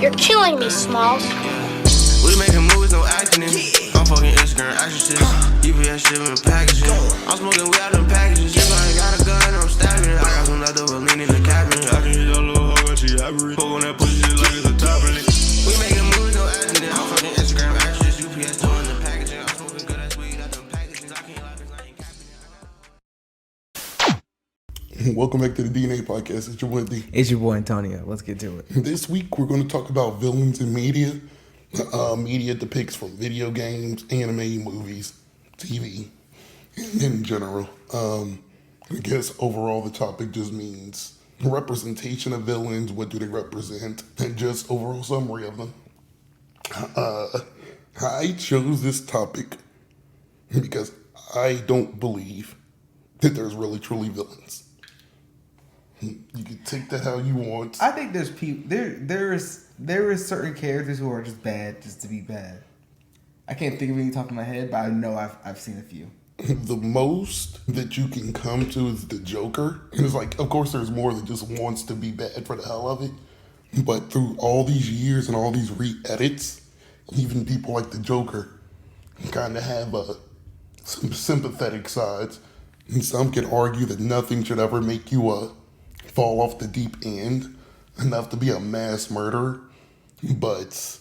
You're killing me, Smalls. We making movies, no acting in. I'm fucking Instagram action shit. UPS shipping packages. I'm smoking weed out them packages. If I ain't got a gun, I'm stabbing it. I got some leftover lean in the cabinet. I can hit your little hoe when she happy. Poke on that pussy shit like it's a top of it. We making movies, no acting in. I'm fucking Instagram action shit. UPS doing the packaging. I'm smoking good ass weed out them packages. I can't lie, 'cause I ain't capping it. Welcome back to the DNA Podcast. It's your boy D. It's your boy Antonio. Let's get to it. This week we're going to talk about villains in media. Media depicts from video games, anime, movies, TV, in general. I guess overall the topic just means representation of villains, what do they represent, and just overall summary of them. I chose this topic because I don't believe that there's really truly villains. You can take that how you want. I think there's people there is certain characters who are just bad just to be bad. I can't think of any top of my head, but I know I've seen a few. The most that you can come to is the Joker. And it's like, of course, there's more that just wants to be bad for the hell of it. But through all these years and all these re-edits, even people like the Joker kind of have some sympathetic sides. And some can argue that nothing should ever make you fall off the deep end enough to be a mass murderer. But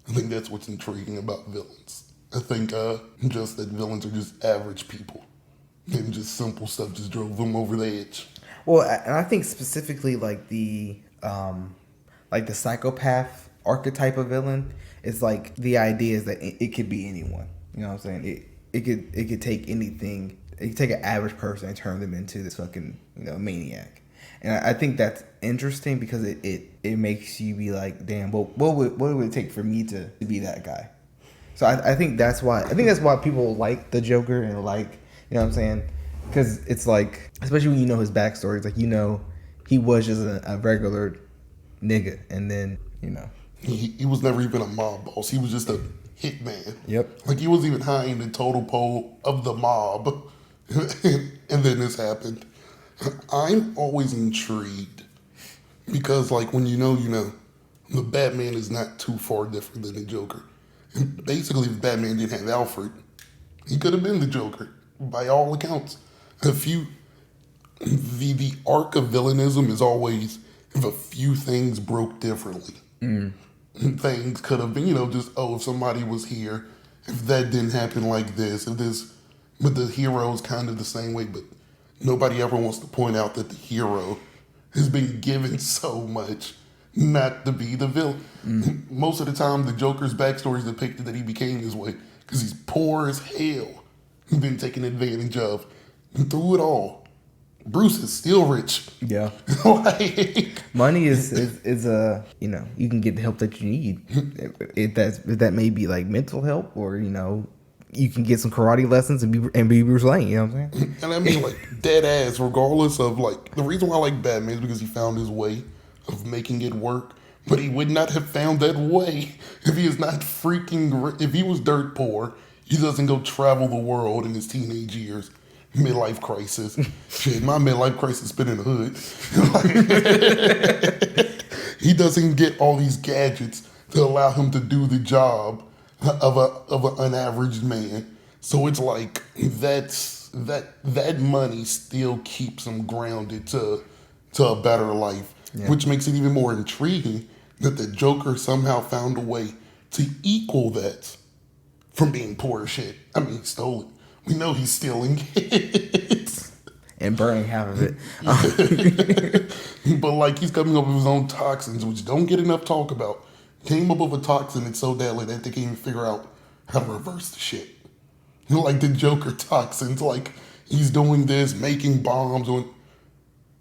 I think that's what's intriguing about villains. I think just that villains are just average people. And just simple stuff just drove them over the edge. Well, and I think specifically like the psychopath archetype of villain is like the idea is that it could be anyone. You know what I'm saying? It could take anything. It could take an average person and turn them into this fucking maniac. And I think that's interesting because it makes you be like, damn, what would it take for me to be that guy? So I think that's why people like the Joker and like, you know what I'm saying? Because it's like, especially when you know his backstory, it's like, he was just a regular nigga, and then he was never even a mob boss. He was just a hitman. Yep. Like he wasn't even high in the total pole of the mob, and then this happened. I'm always intrigued because, like, when you know, the Batman is not too far different than the Joker. And basically, if Batman didn't have Alfred, he could have been the Joker, by all accounts. The arc of villainism is always if a few things broke differently. Things could have been, just, if somebody was here, if that didn't happen like this, but the hero's kind of the same way, but nobody ever wants to point out that the hero has been given so much not to be the villain. Most of the time, the Joker's backstory is depicted that he became this way because he's poor as hell. He's been taken advantage of. And through it all, Bruce is still rich. yeah, Like, money is you can get the help that you need. If that may be like mental help, or you can get some karate lessons and be Bruce Wayne. You know what I'm saying? and I mean, like, dead ass, regardless of, like, the reason why I like Batman is because he found his way of making it work. But he would not have found that way if he is not if he was dirt poor, he doesn't go travel the world in his teenage years. Midlife crisis. Shit, my midlife crisis been in the hood. He doesn't get all these gadgets to allow him to do the job of an unaveraged man. So it's like that money still keeps him grounded to a better life, which makes it even more intriguing that the Joker somehow found a way to equal that from being poor as shit. I mean, he stole it. We know he's stealing it. And burning half of it. But like, he's coming up with his own toxins, which don't get enough talk about. Came up with a toxin that's so deadly that they can't even figure out how to reverse the shit. Like the Joker toxins, like he's doing this, making bombs, and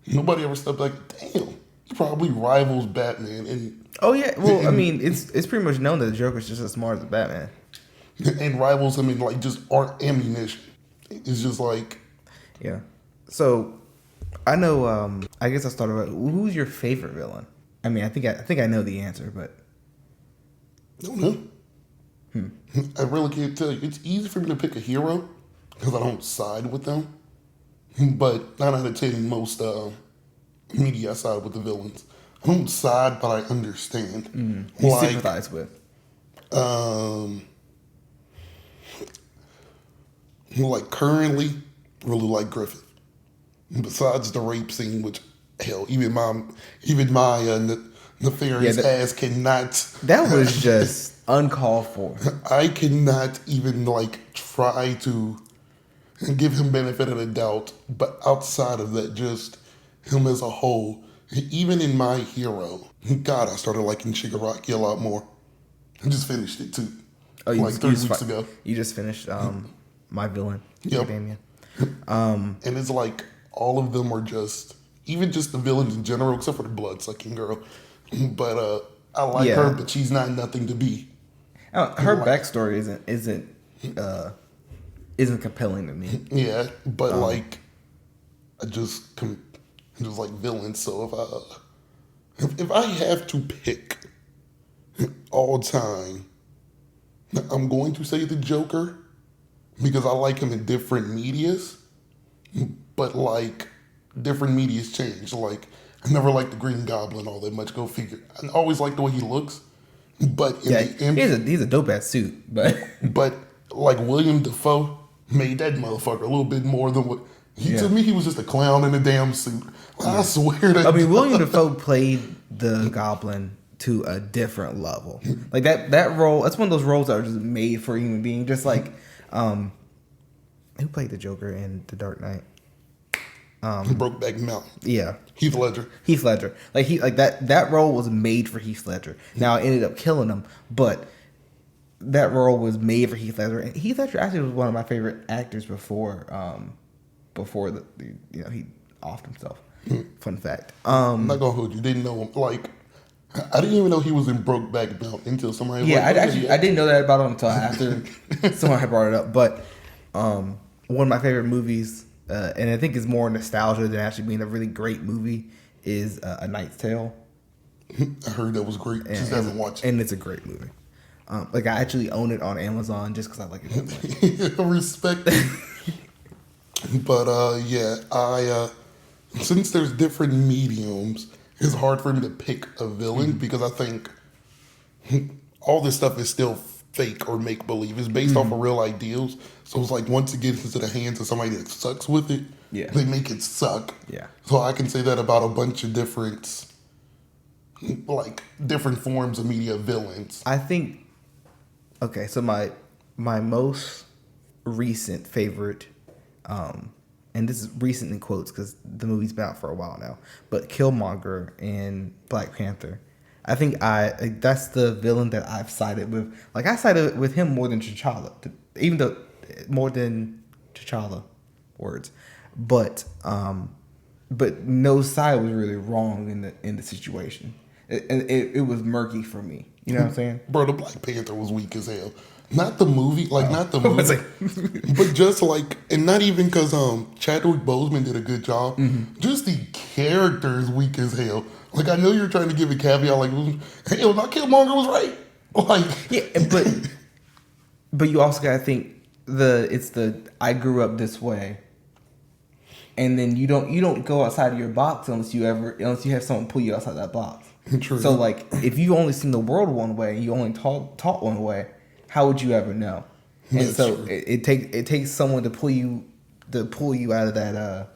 nobody ever stepped like, damn, he probably rivals Batman. And Oh yeah, well, I mean, it's pretty much known that the Joker's just as smart as the Batman. And rivals him in like just art ammunition. It's just like, yeah. So I know. I guess I started with who's your favorite villain. I mean, I think I know the answer, but I don't know. I really can't tell you. It's easy for me to pick a hero because I don't side with them. But 9 out of 10, most media I side with the villains. I don't side, but I understand. You Like, sympathize with. like currently, really like Griffith. Besides the rape scene, which hell, even my nefarious Yeah, ass cannot. That was just uncalled for. I cannot even like try to give him benefit of the doubt. But outside of that, just him as a whole, even in My Hero, God, I started liking Shigaraki a lot more. I just finished it too, Oh, like 3 weeks ago. You just finished My Villain. Yep. Academia. And it's like all of them are just, even just the villains in general, except for the blood sucking girl. But I like Yeah. her, but she's not nothing to be. Her backstory isn't compelling to me. Yeah, but like I just like villains. So if I have to pick all time, I'm going to say the Joker because I like him in different medias. But like different medias change. Like I never liked the Green Goblin all that much. Go figure. I always liked the way he looks. But in Yeah, the he's a dope ass suit, but but like William Dafoe made that motherfucker a little bit more than what to me he was just a clown in a damn suit. I swear that I mean William Dafoe played the Goblin to a different level. Like that role, that's one of those roles that are just made for a human being. Just like who played the Joker in The Dark Knight? Brokeback Mountain. Yeah. Heath Ledger. Heath Ledger. Like that role was made for Heath Ledger. Now it ended up killing him, but that role was made for Heath Ledger. And Heath Ledger actually was one of my favorite actors before he offed himself. Fun fact. I'm not gonna hold you. Didn't know him. Like I didn't even know he was in Brokeback Mountain until somebody. Was Yeah, like, I didn't know that about him until after someone had brought it up. But one of my favorite movies, and I think it's more nostalgia than actually being a really great movie, is A Knight's Tale. I heard that was great. Just haven't watched it. And it's a great movie. Like I actually own it on Amazon just because I like it. Respect it. But yeah, I since there's different mediums, it's hard for me to pick a villain because I think all this stuff is still fake or make believe. It's based off of real ideals. So it's like once it gets into the hands of somebody that sucks with it, they make it suck. Yeah. So I can say that about a bunch of different forms of media villains. I think. Okay, so my most recent favorite, and this is recent in quotes because the movie's been out for a while now, but Killmonger in Black Panther. I think that's the villain that I've sided with. Like I sided with him more than T'Challa, even though more than T'Challa words, but no side was really wrong in the situation. It was murky for me. You know what I'm saying? Bro, the Black Panther was weak as hell. Not the movie, not the movie, but just like, and not even because Chadwick Boseman did a good job. Just the character is weak as hell. Like I know you're trying to give a caveat, like, hell, not Killmonger was right. Like, yeah, but you also gotta think it's the I grew up this way, and then you don't go outside of your box unless you have someone pull you outside that box. True. So like if you only seen the world one way and you only taught one way, how would you ever know? And That's so true. it takes someone to pull you out of that out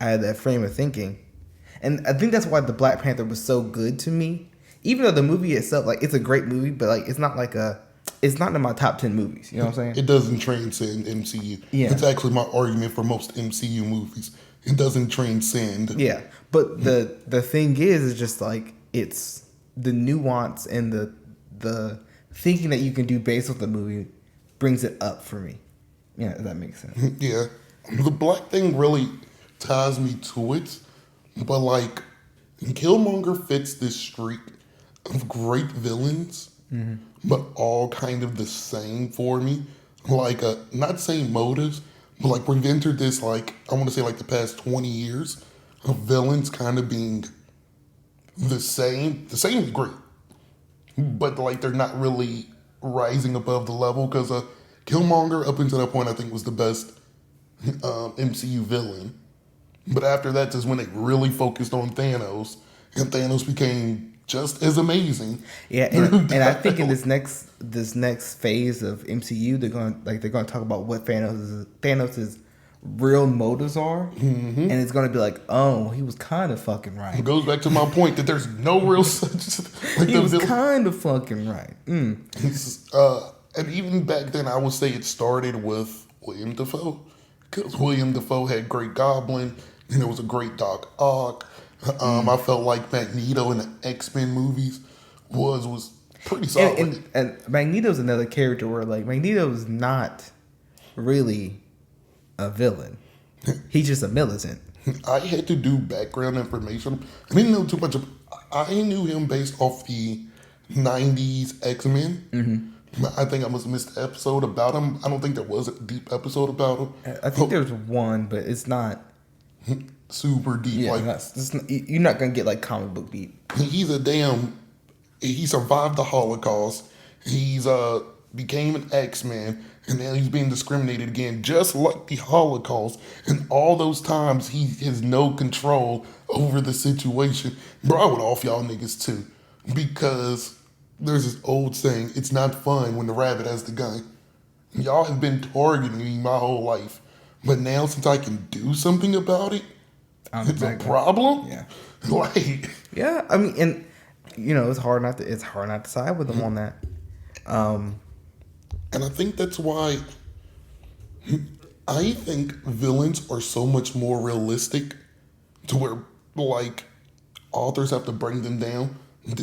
of that frame of thinking. And I think that's why the Black Panther was so good to me. Even though the movie itself, like it's a great movie, but like it's not in my top 10 movies. You know what I'm saying? it doesn't transcend MCU. Yeah. It's actually my argument for most MCU movies. It doesn't transcend. Yeah, but the thing is just like it's the nuance and the thinking that you can do based on the movie brings it up for me. Yeah, if that makes sense. Yeah. The black thing really ties me to it, but like Killmonger fits this streak of great villains, but all kind of the same for me. Like not same motives, but like we've entered this like I want to say like the past 20 years of villains kind of being the same. The same is great, but like they're not really rising above the level because Killmonger up until that point I think was the best MCU villain. But after that is when they really focused on Thanos, and Thanos became just as amazing. Yeah, and I think in this next phase of MCU, they're gonna talk about what Thanos's real motives are, and it's gonna be like, oh, he was kind of fucking right. It goes back to my point that there's no real such like He was kind of fucking right. And even back then, I would say it started with William Dafoe, because William Dafoe had Great Goblin, and there was a great Doc Ock. I felt like Magneto in the X-Men movies was pretty solid. And Magneto's another character where like Magneto's not really a villain. He's just a militant. I had to do background information. I didn't know too much. I knew him based off the 90s X-Men. I think I must have missed the episode about him. I don't think there was a deep episode about him. I think there's one, but it's not super deep. Yeah, like, you're not gonna get like comic book deep. He survived the Holocaust. He's became an X-Man, and now he's being discriminated again, just like the Holocaust. And all those times he has no control over the situation. Bro, I would off y'all niggas too, because there's this old saying: "It's not fun when the rabbit has the gun." Y'all have been targeting me my whole life, but now since I can do something about it, it's a problem. Yeah, like yeah. I mean, and you know, it's hard not to side with them on that. And I think that's why I think villains are so much more realistic, to where like authors have to bring them down.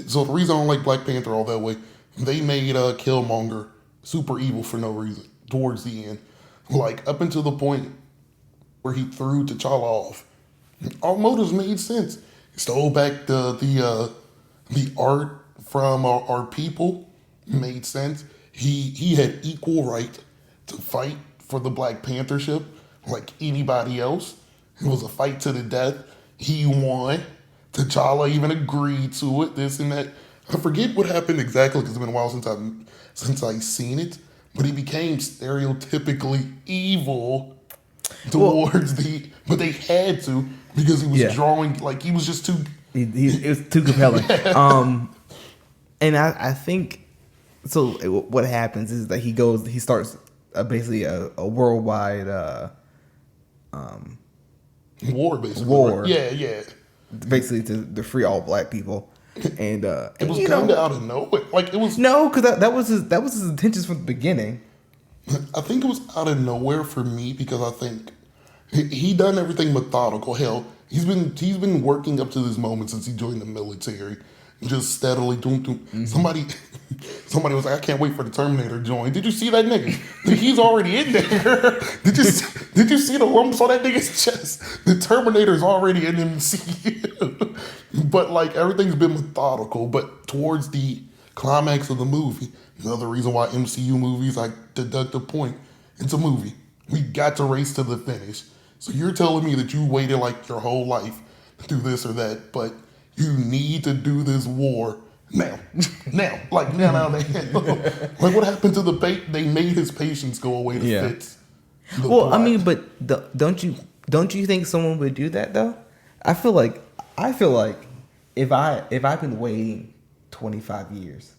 So the reason I don't like Black Panther all that way, they made Killmonger super evil for no reason towards the end, like up until the point where he threw T'Challa off. All motives made sense. He stole back the art from our people, made sense. He had equal right to fight for the Black Panther ship like anybody else. It was a fight to the death. He won. T'Challa even agreed to it, this and that. I forget what happened exactly because it's been a while since I've seen it. But he became stereotypically evil towards but they had to, because he was drawing, like he was just too... It was too compelling. And I think... So what happens is that he starts basically a worldwide war, basically. War. Yeah. Basically to free all black people. And it was kind of out of nowhere. Like it was because that was his intentions from the beginning. I think it was out of nowhere for me, because I think he done everything methodical. Hell, he's been working up to this moment since he joined the military, just steadily doing. Somebody was like, I can't wait for the Terminator to join. Did you see that nigga? He's already in there. Did you see the lumps on that nigga's chest? The Terminator's already in MCU. But like everything's been methodical. But towards the climax of the movie, another reason why MCU movies, I deduct a point. It's a movie. We got to race to the finish. So you're telling me that you waited like your whole life to do this or that, but you need to do this war now. Like what happened to they made his patience go away to fix the plot. I mean, but don't you think someone would do that though? I feel like if I've been waiting 25 years,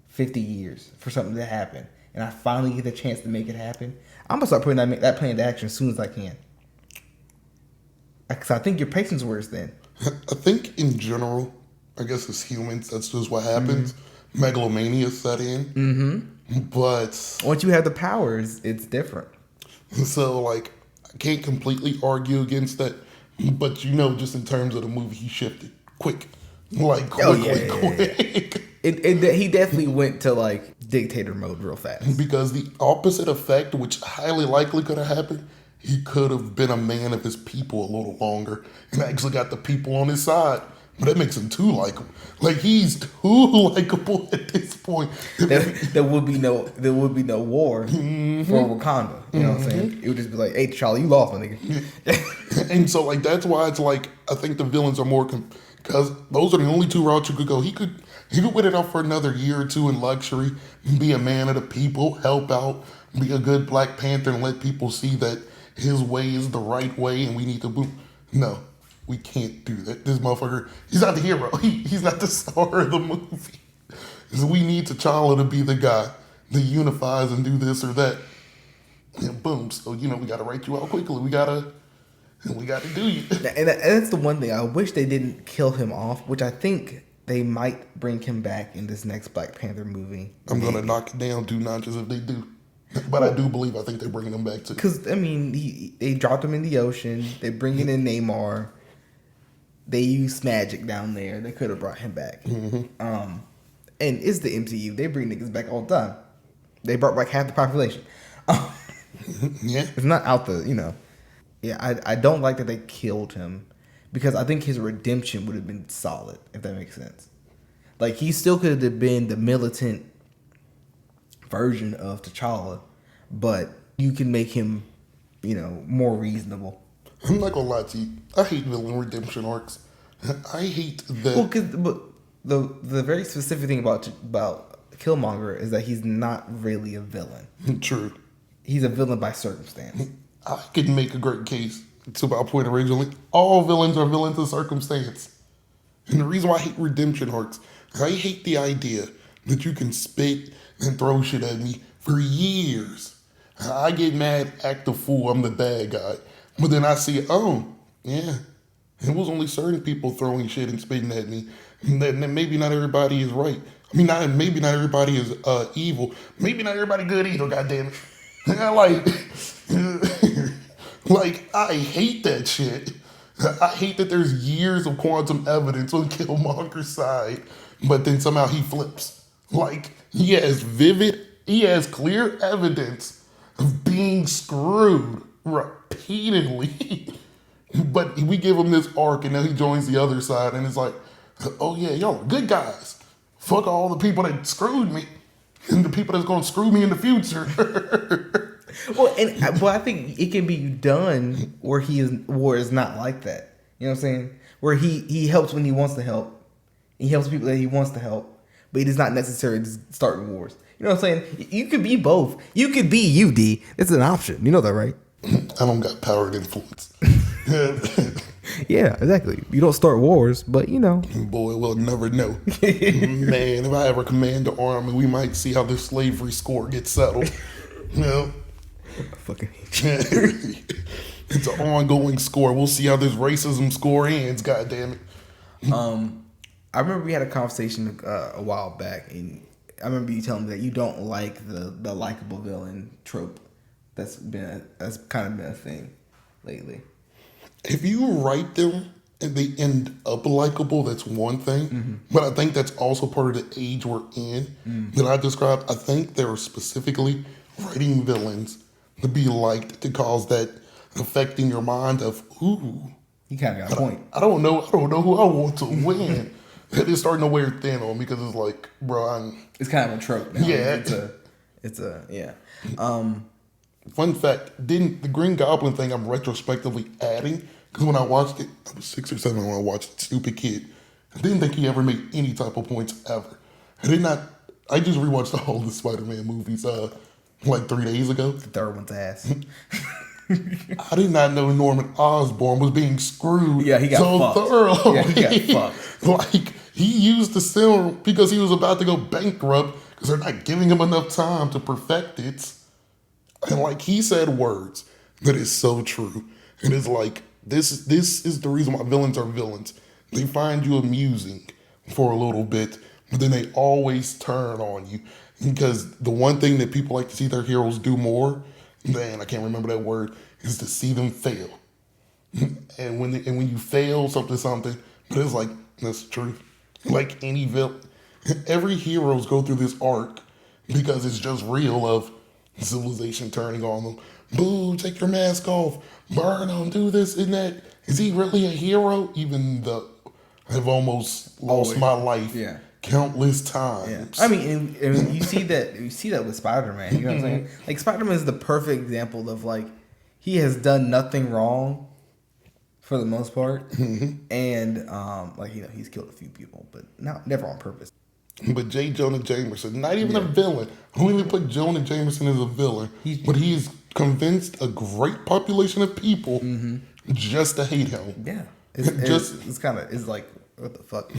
50 years for something to happen, and I finally get the chance to make it happen, I'm gonna start putting that plan into action as soon as I can. Because I think your patience wears thin. I think in general, I guess as humans, that's just what happens. Mm-hmm. Megalomania set in. Mm-hmm. But once you have the powers, it's different. So, like, I can't completely argue against that. But, just in terms of the movie, he shifted quick. Like, quick. He definitely went to, like, dictator mode real fast. Because the opposite effect, which highly likely could have happened, he could have been a man of his people a little longer and actually got the people on his side. But that makes him too likable. Like, he's too likable at this point. There would be no war for Wakanda. You know what I'm saying? It would just be like, hey, Charlie, you lost, my nigga. And so, like, that's why it's like, I think the villains are more, because those are the only two routes you could go. He could wait it out for another year or two in luxury, be a man of the people, help out, be a good Black Panther, and let people see that his way is the right way and we need to boom. no, we can't do that. This motherfucker, he's not the hero. He's not the star of the movie. So we need T'Challa to be the guy that unifies and do this or that. And boom. So, we got to write you out quickly. We got to do you. And that's the one thing. I wish they didn't kill him off, which I think they might bring him back in this next Black Panther movie. I'm going to knock it down 2 notches if they do. But I think they're bringing him back too. Because, they dropped him in the ocean. They're bringing in Namor. They used magic down there. They could have brought him back. Mm-hmm. And it's the MCU. They bring niggas back all the time. They brought back half the population. Yeah. It's not out the, Yeah, I don't like that they killed him because I think his redemption would have been solid, if that makes sense. Like, he still could have been the militant version of T'Challa, but you can make him, more reasonable. I'm not gonna lie to you. I hate villain redemption arcs. I hate that. Well, but the very specific thing about Killmonger is that he's not really a villain. True. He's a villain by circumstance. I could make a great case to my point originally. All villains are villains of circumstance. And the reason why I hate redemption arcs, I hate the idea that you can spit and throw shit at me for years. I get mad, act a fool, I'm the bad guy. But then I see, oh, yeah, it was only certain people throwing shit and spitting at me. And then maybe not everybody is right. I mean, maybe not everybody is evil. Maybe not everybody good either, goddammit. Like, I hate that shit. I hate that there's years of quantum evidence on Killmonger's side, but then somehow he flips. Like, he has clear evidence of being screwed repeatedly. But we give him this arc and then he joins the other side and it's like, oh yeah, y'all are good guys. Fuck all the people that screwed me and the people that's gonna screw me in the future. Well, I think it can be done where it's not like that. You know what I'm saying? Where he helps when he wants to help. He helps people that he wants to help, but it is not necessary to start wars. You know what I'm saying? You could be both. You could be UD. It's an option. You know that, right? I don't got power and influence. Yeah, exactly. You don't start wars, but Boy, we'll never know. Man, if I ever command the army, we might see how this slavery score gets settled. I fucking hate you. It's an ongoing score. We'll see how this racism score ends, goddammit. I remember we had a conversation a while back, and I remember you telling me that you don't like the likable villain trope. That's kind of been a thing lately. If you write them and they end up likable, that's one thing. Mm-hmm. But I think that's also part of the age we're in that I described. I think they're specifically writing villains to be liked, to cause that effect in your mind of, ooh. You kind of got a point. I don't know who I want to win. It's starting to wear thin on me because it's like, bro, it's kind of a trope now. Yeah. Yeah. Fun fact, the Green Goblin thing I'm retrospectively adding, because when I watched it, I was 6 or 7 when I watched Stupid Kid. I didn't think he ever made any type of points ever. I just rewatched all the Spider-Man movies like 3 days ago. The third one's ass. I did not know Norman Osborn was being screwed he got so fucked. thoroughly. Yeah, he got fucked. Like, he used the serum because he was about to go bankrupt because they're not giving him enough time to perfect it. And like, he said words that is so true. And it's like, this is the reason why villains are villains. They find you amusing for a little bit, but then they always turn on you. Because the one thing that people like to see their heroes do more, man, I can't remember that word, is to see them fail. And when you fail something, but it's like, that's the truth. Like any villain, every heroes go through this arc because it's just real of civilization turning on them. Boo, take your mask off. Burn him, do this and that. Is he really a hero? Even though I've almost lost my life countless times. Yeah. I mean, and you see that with Spider-Man. You know what I'm saying? Like, Spider-Man is the perfect example of, like, he has done nothing wrong for the most part. Mm-hmm. And, he's killed a few people, but never on purpose. But J. Jonah Jameson, not even a villain. I don't even put Jonah Jameson as a villain. But he's convinced a great population of people just to hate him. Yeah, it's kind of it's like what the fuck.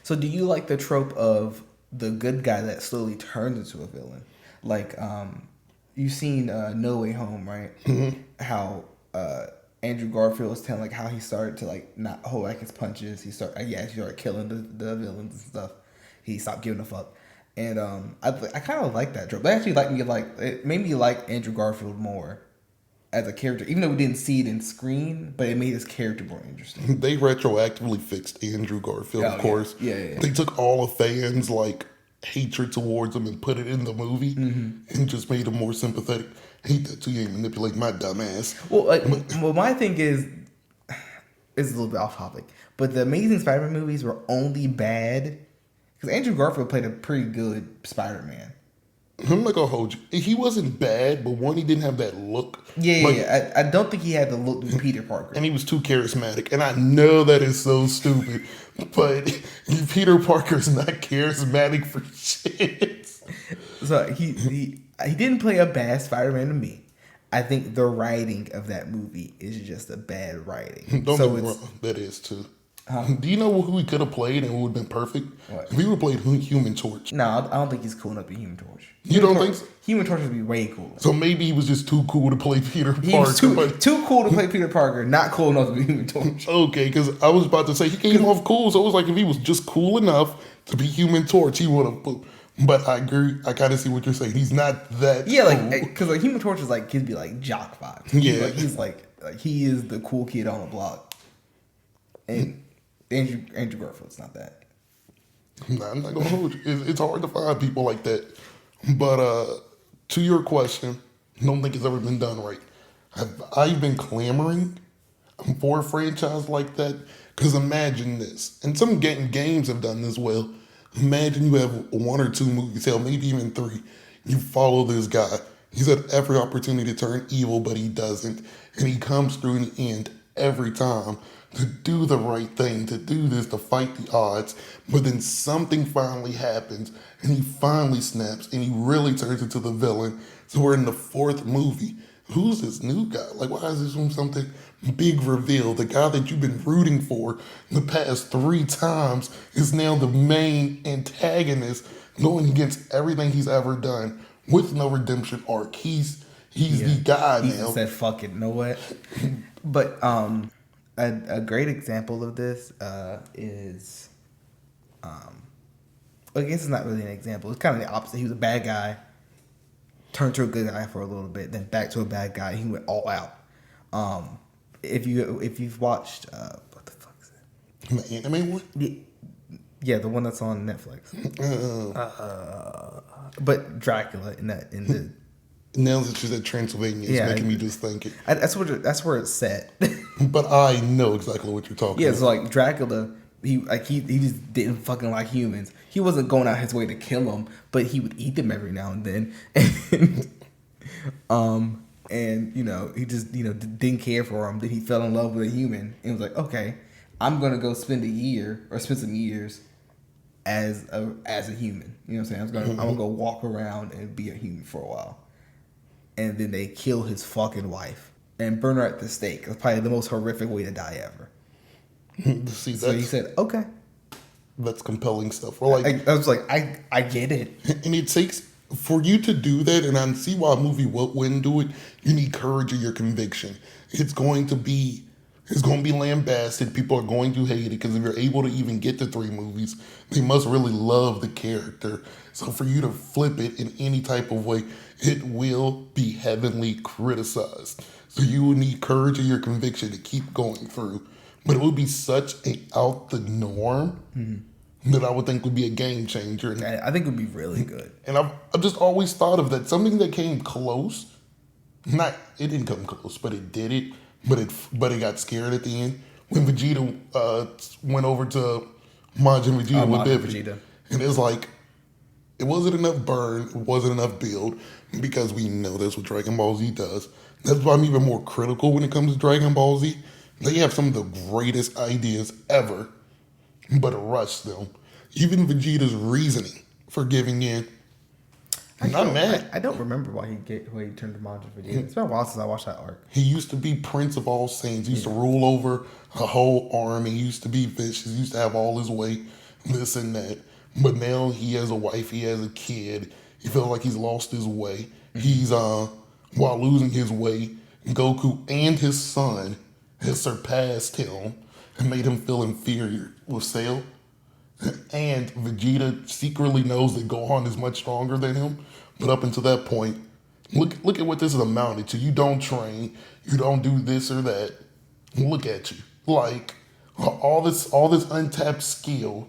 So do you like the trope of the good guy that slowly turns into a villain? Like, you've seen No Way Home, right? How Andrew Garfield was telling like how he started to like not hold back his punches. He started killing the villains and stuff. He stopped giving a fuck. And I kind of like that trope. That actually it made me like Andrew Garfield more as a character, even though we didn't see it in screen, but it made his character more interesting. They retroactively fixed Andrew Garfield, of course. Yeah. They took all the fans like hatred towards him and put it in the movie and just made him more sympathetic. Hate that too, you ain't manipulate my dumb ass. Well, my thing is a little bit off topic, but the Amazing Spider-Man movies were only bad because Andrew Garfield played a pretty good Spider-Man. I'm not gonna hold you. He wasn't bad, but one, he didn't have that look. Yeah. I don't think he had the look of Peter Parker. And he was too charismatic. And I know that is so stupid, but Peter Parker's not charismatic for shit. So he didn't play a bad Spider-Man to me. I think the writing of that movie is just a bad writing. Don't get me wrong, that is too. Do you know who he could have played and who would have been perfect? What? If he would have played Human Torch. No, I don't think he's cool enough to be Human Torch. You don't think so? Human Torch would be way cooler. So maybe he was just too cool to play Peter Parker. He was too cool to play Peter Parker, not cool enough to be Human Torch. Okay, because I was about to say he came off cool, so it was like if he was just cool enough to be Human Torch, he would have. But I agree. I kind of see what you're saying. He's not that. Yeah, cool. because like Human Torch is like he'd be like jock vibes. Yeah, he's like he is the cool kid on the block, and Andrew Garfield's not that. Nah, I'm not gonna hold you. It's hard to find people like that. But to your question, I don't think it's ever been done right. I've been clamoring for a franchise like that because imagine this, and some games have done this well. Imagine you have one or two movies, hell, maybe even three. You follow this guy. He's had every opportunity to turn evil, but he doesn't. And he comes through in the end every time to do the right thing, to do this, to fight the odds. But then something finally happens, and he finally snaps, and he really turns into the villain. So we're in the fourth movie. Who's this new guy? Like, why is this from something big reveal? The guy that you've been rooting for the past 3 times is now the main antagonist, going against everything he's ever done with no redemption arc. He's the guy he now. He said, "Fuck it, know what?" But a great example of this is, I guess it's not really an example. It's kind of the opposite. He was a bad guy, turned to a good guy for a little bit, then back to a bad guy. He went all out. If you've watched what the fuck is it? The anime one? Yeah, the one that's on Netflix. But Dracula in the now that you said Transylvania, it's making me just think it. That's where it's set. But I know exactly what you're talking about. Yeah, so like Dracula, he just didn't fucking like humans. He wasn't going out his way to kill them, but he would eat them every now and then. And he just didn't care for them. Then he fell in love with a human and was like, okay, I'm gonna go spend some years as a human. You know what I'm saying? I'm gonna go walk around and be a human for a while. And then they kill his fucking wife and burn her at the stake. That's probably the most horrific way to die ever. See, so he said, okay. That's compelling stuff. Or like, I was like, I get it. And it takes, for you to do that, and I see why a movie wouldn't do it, you need courage of your conviction. It's going to be lambasted. People are going to hate it because if you're able to even get to 3 movies, they must really love the character. So for you to flip it in any type of way, it will be heavily criticized. So you will need courage of your conviction to keep going through. But it would be such a out the norm that I would think would be a game changer. And I think it would be really good. And I've just always thought of that. Something that came close. It didn't come close, but it did it. But it got scared at the end when Vegeta went over to Majin Vegeta with Vegeta. And it's like, it wasn't enough burn, it wasn't enough build, because we know that's what Dragon Ball Z does. That's why I'm even more critical when it comes to Dragon Ball Z. They have some of the greatest ideas ever, but rush them. Even Vegeta's reasoning for giving in. Not mad. I don't remember why he turned to Majin Vegeta. It's been a while since I watched that arc. He used to be Prince of all Saiyans. He used to rule over a whole army. He used to be vicious. He used to have all his way, this and that. But now he has a wife. He has a kid. He feels like he's lost his way. He's while losing his way, Goku and his son has surpassed him and made him feel inferior with Cell. And Vegeta secretly knows that Gohan is much stronger than him. But up until that point, look at what this is amounted to. You don't train. You don't do this or that. Look at you. Like, all this untapped skill,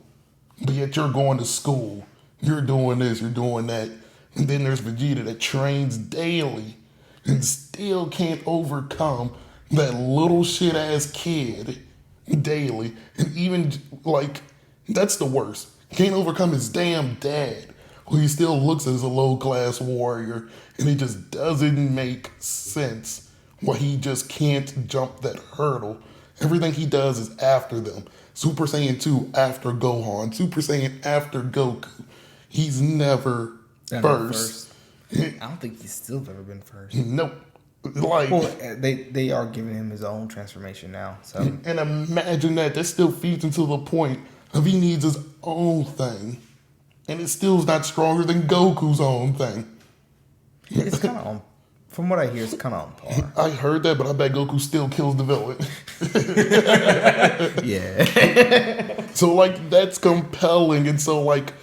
but yet you're going to school. You're doing this, you're doing that. And then there's Vegeta that trains daily and still can't overcome that little shit ass kid daily. And even, like, that's the worst. Can't overcome his damn dad, who he still looks as a low-class warrior, and it just doesn't make sense why he just can't jump that hurdle. Everything he does is after them. Super Saiyan 2 after Gohan. Super Saiyan after Goku. He's never first. I don't think he's still ever been first. Nope. Like, well, they are giving him his own transformation now. So and imagine that still feeds into the point of he needs his own thing, and it still is not stronger than Goku's own thing. It's kind of on. From what I hear, it's kind of on par. I heard that, but I bet Goku still kills the villain. Yeah. So, like, that's compelling. And so, like,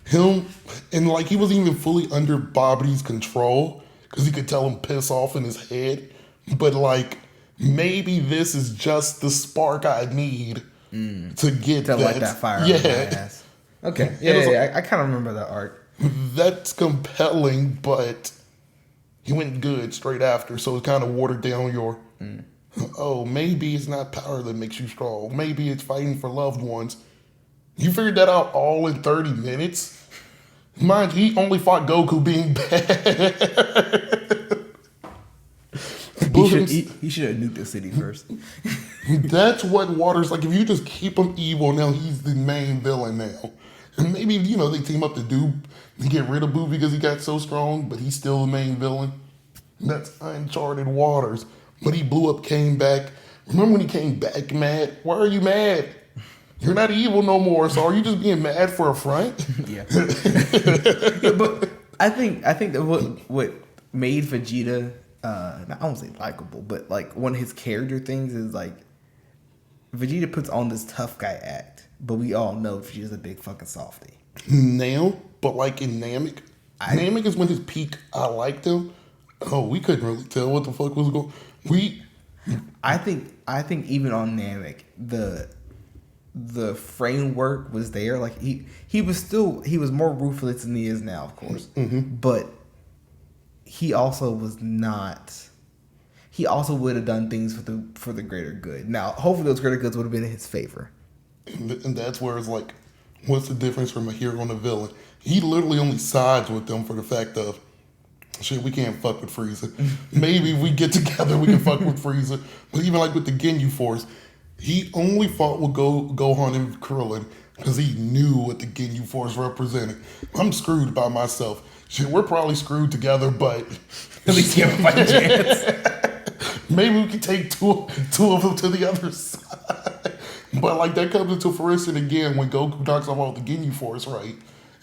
him, and, like, he wasn't even fully under Babdi's control because he could tell him piss off in his head. But, like, maybe this is just the spark I need to get To light that fire. Yeah. On my ass. Okay. Yeah, I kind of remember that arc. That's compelling, but he went good straight after, so it kind of watered down your, oh, maybe it's not power that makes you strong. Maybe it's fighting for loved ones. You figured that out all in 30 minutes? Mind you, he only fought Goku being bad. He should have nuked the city first. That's what waters, like, if you just keep him evil, now he's the main villain now. And maybe, they team up to get rid of Boo because he got so strong, but he's still the main villain. That's uncharted waters. But he blew up, came back. Remember when he came back mad? Why are you mad? You're not evil no more, so are you just being mad for a front? Yeah. But I think that what made Vegeta, I won't say likable, but like one of his character things is like Vegeta puts on this tough guy act, but we all know Vegeta's a big fucking softie. Now, but like in Namek, Namek is when his peak. I liked him. Oh, we couldn't really tell what the fuck was going. I think even on Namek, the framework was there. Like he was more ruthless than he is now, of course. Mm-hmm. But he also was not. He also would have done things for the greater good. Now, hopefully, those greater goods would have been in his favor. And that's where it's like, what's the difference from a hero and a villain? He literally only sides with them for the fact of, shit, we can't fuck with Frieza. Maybe if we get together, we can fuck with Frieza. But even like with the Ginyu Force, he only fought with Gohan and Krillin because he knew what the Ginyu Force represented. I'm screwed by myself. Shit, we're probably screwed together, but at least give him a chance. Maybe we can take two of them to the other side. But like that comes into fruition again when Goku talks about the Ginyu Force, right?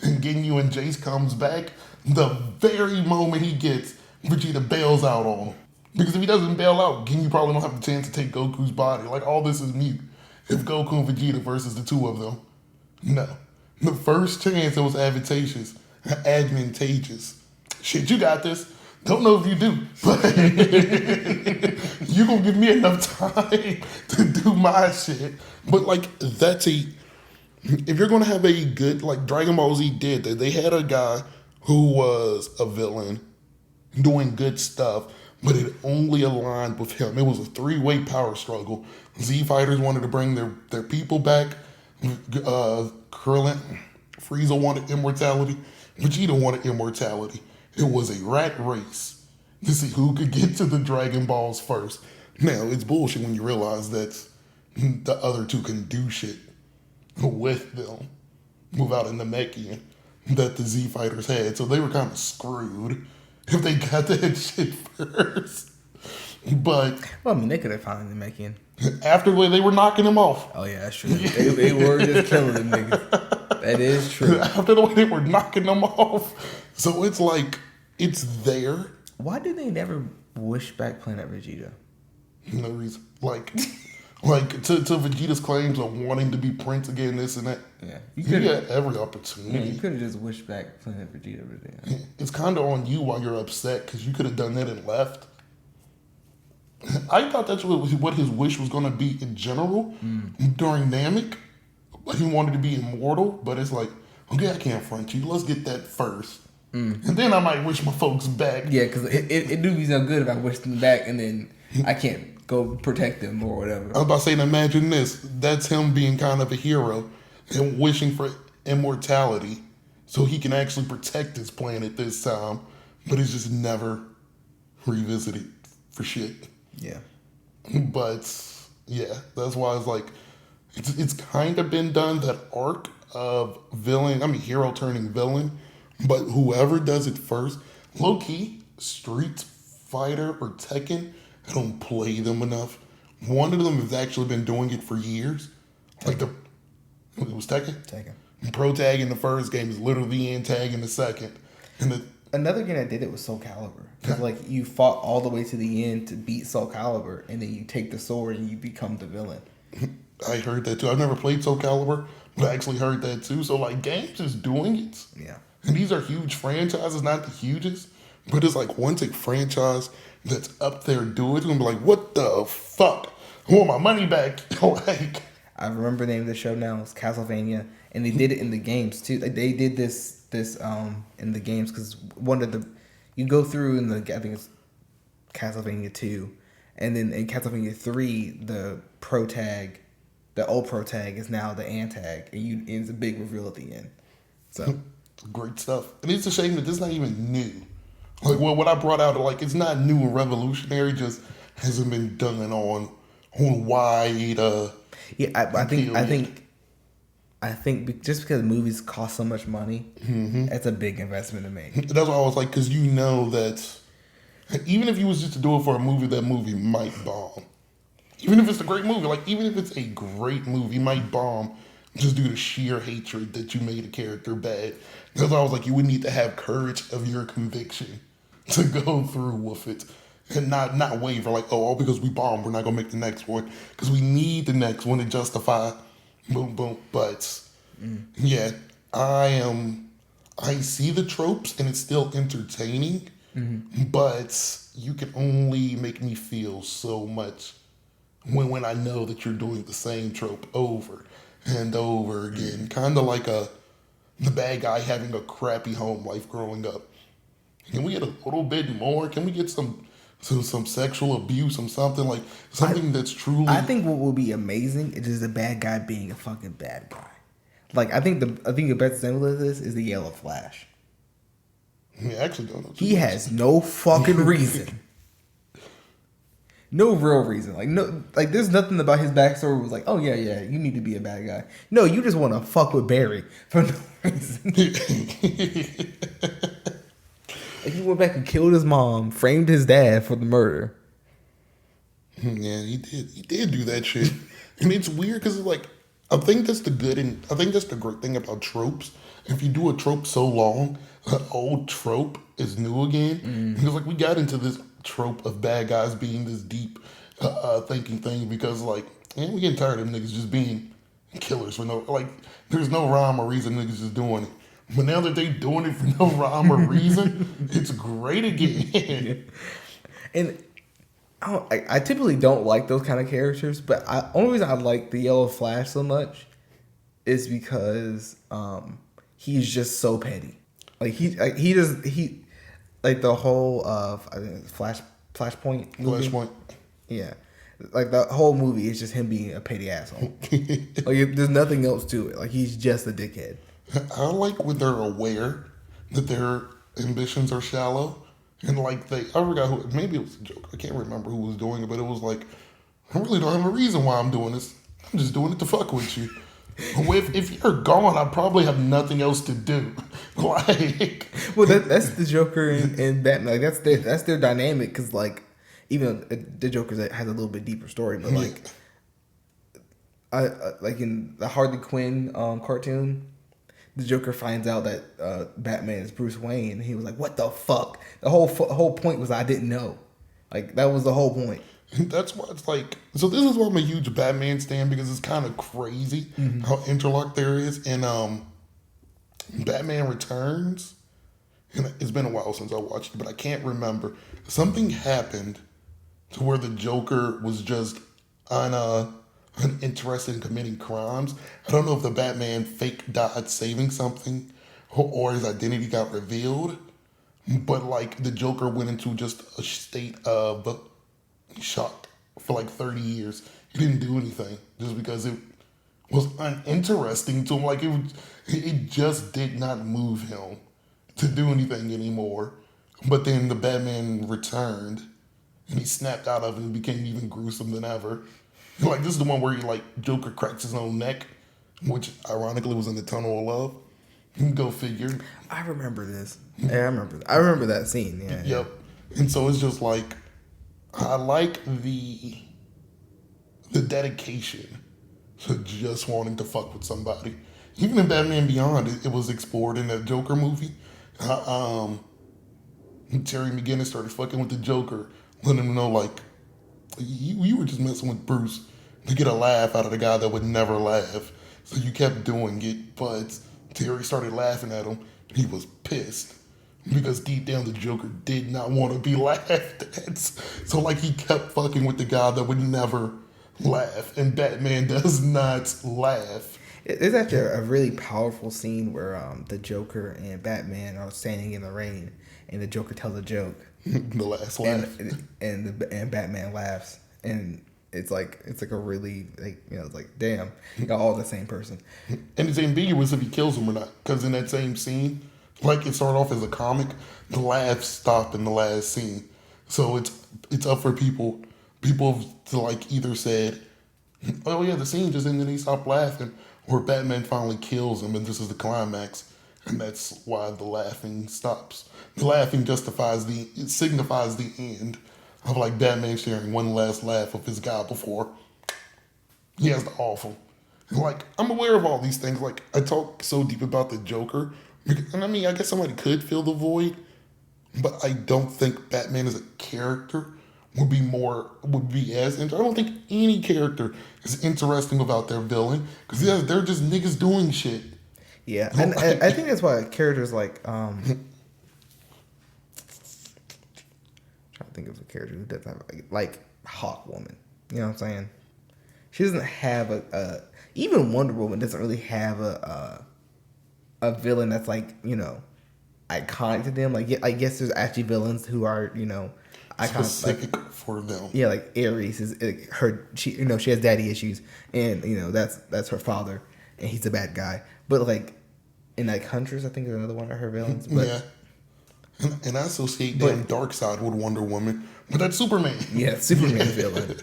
And Ginyu and Jace comes back. The very moment he gets, Vegeta bails out on him. Because if he doesn't bail out, Ginyu probably don't have the chance to take Goku's body. Like, all this is mute. If Goku and Vegeta versus the two of them. No. The first chance it was advantageous. Shit, you got this. Don't know if you do, but you gonna give me enough time to do my shit. But like, if you're gonna have a good, like Dragon Ball Z did, that they had a guy who was a villain doing good stuff, but it only aligned with him. It was a three-way power struggle. Z fighters wanted to bring their people back. Krillin, Frieza wanted immortality. Vegeta wanted immortality. It was a rat race to see who could get to the Dragon Balls first. Now, it's bullshit when you realize that the other two can do shit with them without a Namekian. that the Z Fighters had, so they were kind of screwed if they got that shit first. But Well, I mean, they could have finally making. after the way they were knocking them off, Oh yeah, that's true. They were just killing them niggas. That is true. after the way they were knocking them off, so it's like it's there. Why did they never wish back Planet Vegeta? No reason, like to Vegeta's claims of wanting to be Prince again, this and that. Yeah, He you could had every you opportunity. could have just wished back Planet Vegeta. But yeah. It's kind of on you while you're upset because you could have done that and left. I thought that's what his wish was going to be in general during Namek. He wanted to be immortal, but it's like, okay, I can't front you. Let's get that first. And then I might wish my folks back. Yeah, because it do be so good if I wish them back and then I can't go protect them or whatever. I was about to say, imagine this. That's him being kind of a hero and wishing for immortality so he can actually protect his planet this time, but he's just never revisited for shit. Yeah. But yeah, that's why it's like it's kind of been done, that arc of hero turning villain, but whoever does it first, low key, Street Fighter or Tekken, I don't play them enough. One of them has actually been doing it for years. Like it was Tekken? Tekken. Pro Tag in the first game is literally the end tag in the second. And Another game that did it was Soul Calibur. Because like you fought all the way to the end to beat Soul Calibur, and then you take the sword and you become the villain. I heard that too. I've never played Soul Calibur, but I actually heard that too. So like games is doing it. Yeah. And these are huge franchises, not the hugest, but it's like once a franchise that's up there do it, it's gonna be like, what the fuck? I want my money back. Like, I remember the name of the show now. It's Castlevania, and they did it in the games too. Like they did this in the games because one of the you go through in the I think it's Castlevania 2, and then in Castlevania 3 the old pro tag is now the antag, and it's a big reveal at the end. So great stuff. And it's a shame that this is not even new. Like, well, what I brought out, like, it's not new and revolutionary, just hasn't been done on wide. yeah, I think just because movies cost so much money, that's a big investment to make. That's why I was like, because you know that even if you was just to do it for a movie, that movie might bomb. Even if it's a great movie, like even if it's a great movie, it might bomb just due to sheer hatred that you made a character bad. That's why I was like, you would need to have courage of your conviction to go through with it and not waver like, oh, all because we bombed, we're not gonna make the next one because we need the next one to justify. Boom, boom. But yeah, I see the tropes and it's still entertaining, but you can only make me feel so much when I know that you're doing the same trope over and over again. Kind of like the bad guy having a crappy home life growing up. Can we get a little bit more? Can we get some sexual abuse, something like something that's truly. I think what will be amazing is just the bad guy being a fucking bad guy. Like I think the best example of this is the Yellow Flash. I actually don't know. He has no fucking reason. No real reason. Like there's nothing about his backstory was like, oh yeah, you need to be a bad guy. No, you just want to fuck with Barry for no reason. Like he went back and killed his mom, framed his dad for the murder. Yeah, he did. He did do that shit, and it's weird because it's like I think that's the great thing about tropes. If you do a trope so long, an old trope is new again. Because like we got into this trope of bad guys being this deep thinking thing because like, man, we getting tired of them niggas just being killers for no like. There's no rhyme or reason niggas just doing it. But now that they doing it for no rhyme or reason, it's great again. And I typically don't like those kind of characters, but only reason I like the Yellow Flash so much is because he's just so petty. Like he like the whole of I think it's Flashpoint movie. Flashpoint. Yeah. Like the whole movie is just him being a petty asshole. Like there's nothing else to it. Like he's just a dickhead. I like when they're aware that their ambitions are shallow. And like I forgot who, maybe it was a joke. I can't remember who was doing it, but it was like, I really don't have a reason why I'm doing this. I'm just doing it to fuck with you. If you're gone, I probably have nothing else to do. Like, Well, that's the Joker and Batman. Like that's their dynamic because like even the Joker has a little bit deeper story, but like I like in the Harley Quinn cartoon, the Joker finds out that Batman is Bruce Wayne, and he was like, "What the fuck?" The whole point was I didn't know. Like that was the whole point. that's why it's like. So this is why I'm a huge Batman stan, because it's kind of crazy how interlocked there is. And Batman Returns, and it's been a while since I watched it, but I can't remember. Something happened to where the Joker was just uninterested in committing crimes. I don't know if the Batman fake died saving something, or his identity got revealed. But like the Joker went into just a state of shock for like 30 years. He didn't do anything just because it was uninteresting to him. Like it just did not move him to do anything anymore. But then the Batman returned and he snapped out of it and became even gruesome than ever. Like this is the one where he like Joker cracks his own neck, which ironically was in the Tunnel of Love. Go figure. I remember this. Yeah, I remember that scene. Yeah. Yep. And so it's just like I like the dedication to just wanting to fuck with somebody. Even in Batman Beyond, it was explored in that Joker movie. Terry McGinnis started fucking with the Joker, letting him know like you were just messing with Bruce to get a laugh out of the guy that would never laugh. So you kept doing it, but Terry started laughing at him. He was pissed because deep down the Joker did not want to be laughed at. So like he kept fucking with the guy that would never laugh, and Batman does not laugh. There's actually a really powerful scene where the Joker and Batman are standing in the rain, and the Joker tells a joke. The last laugh. And Batman laughs, and it's like a really like it's like damn, you're all the same person. And it's ambiguous if he kills him or not, because in that same scene, like it started off as a comic, the laughs stop in the last scene. So it's up for people to like either said, oh yeah, the scene just ended and he stopped laughing, or Batman finally kills him and this is the climax, and that's why the laughing stops. The laughing signifies the end of like Batman sharing one last laugh with his guy before he has to off him. Like I'm aware of all these things. Like I talk so deep about the Joker, and I mean I guess somebody could fill the void, but I don't think Batman as a character would be as interesting. I don't think any character is interesting without their villain, because they're just niggas doing shit. Yeah, and I think that's why characters like trying to think of a character who doesn't have like Hawkwoman. You know what I'm saying? She doesn't have even Wonder Woman doesn't really have a villain that's like iconic to them. Like I guess there's actually villains who are iconic, specific for them. Yeah, like Ares is her. She she has daddy issues, and that's her father, and he's a bad guy. But like in like Huntress, I think is another one of her villains. But yeah. And I associate Darkseid with Wonder Woman, but that's Superman. Yeah, Superman's villain.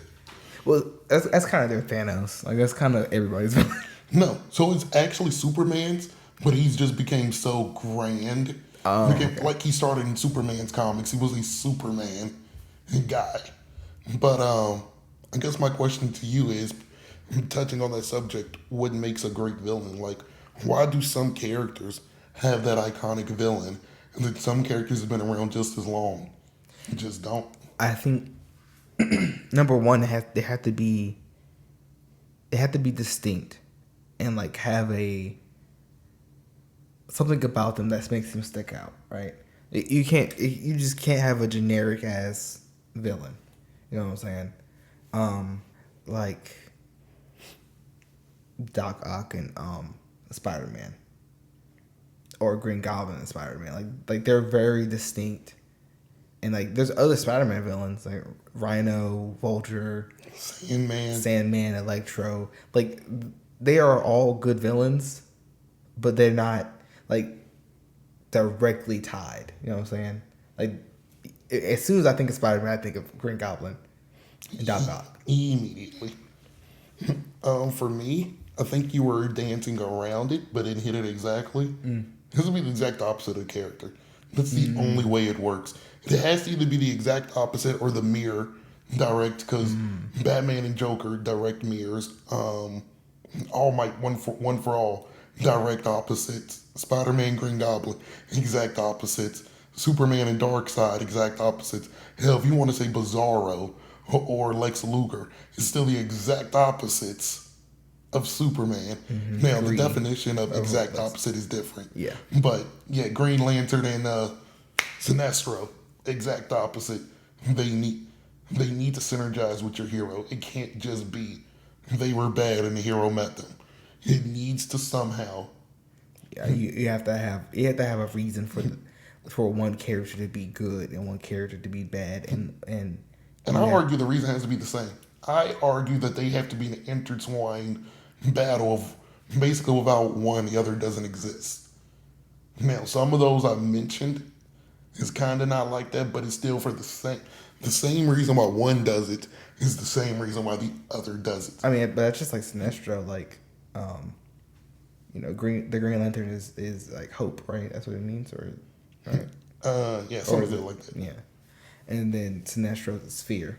Well, that's kind of their Thanos. Like that's kind of everybody's villain. No, so it's actually Superman's, but he's just became so grand. Okay. Like he started in Superman's comics, he was a Superman guy. But I guess my question to you is, touching on that subject, what makes a great villain? Like, why do some characters have that iconic villain, and then some characters have been around just as long? Just don't. I think number one, they have to be distinct, and like have something about them that makes them stick out, right? You just can't have a generic ass villain. You know what I'm saying? Like Doc Ock and Spider-Man, or Green Goblin and Spider-Man. Like they're very distinct. And like there's other Spider-Man villains like Rhino, Vulture, Sandman, Electro. Like they are all good villains, but they're not like directly tied. You know what I'm saying? Like as soon as I think of Spider-Man, I think of Green Goblin and Doc Ock. Immediately. For me, I think you were dancing around it, but didn't hit it exactly. This would be the exact opposite of the character. That's the only way it works. It has to either be the exact opposite or the mirror direct, because Batman and Joker direct mirrors. All Might, one for all, direct opposites. Spider-Man, Green Goblin, exact opposites. Superman and Darkseid, exact opposites. Hell, if you want to say Bizarro or Lex Luger, it's still the exact opposites of Superman. Now, the definition of exact opposite is different. Yeah. But, yeah, Green Lantern and Sinestro, exact opposite. They need to synergize with your hero. It can't just be they were bad and the hero met them. It needs to somehow. Yeah, you have to have a reason for one character to be good and one character to be bad, and I argue the reason has to be the same. I argue that they have to be an intertwined battle of basically without one, the other doesn't exist. Now, some of those I mentioned is kind of not like that, but it's still for the same reason why one does it is the same reason why the other does it. I mean, but that's just like Sinestro, like, the Green Lantern is like hope, right? That's what it means, or right? Yeah, something like that. Yeah, and then Sinestro is Sphere.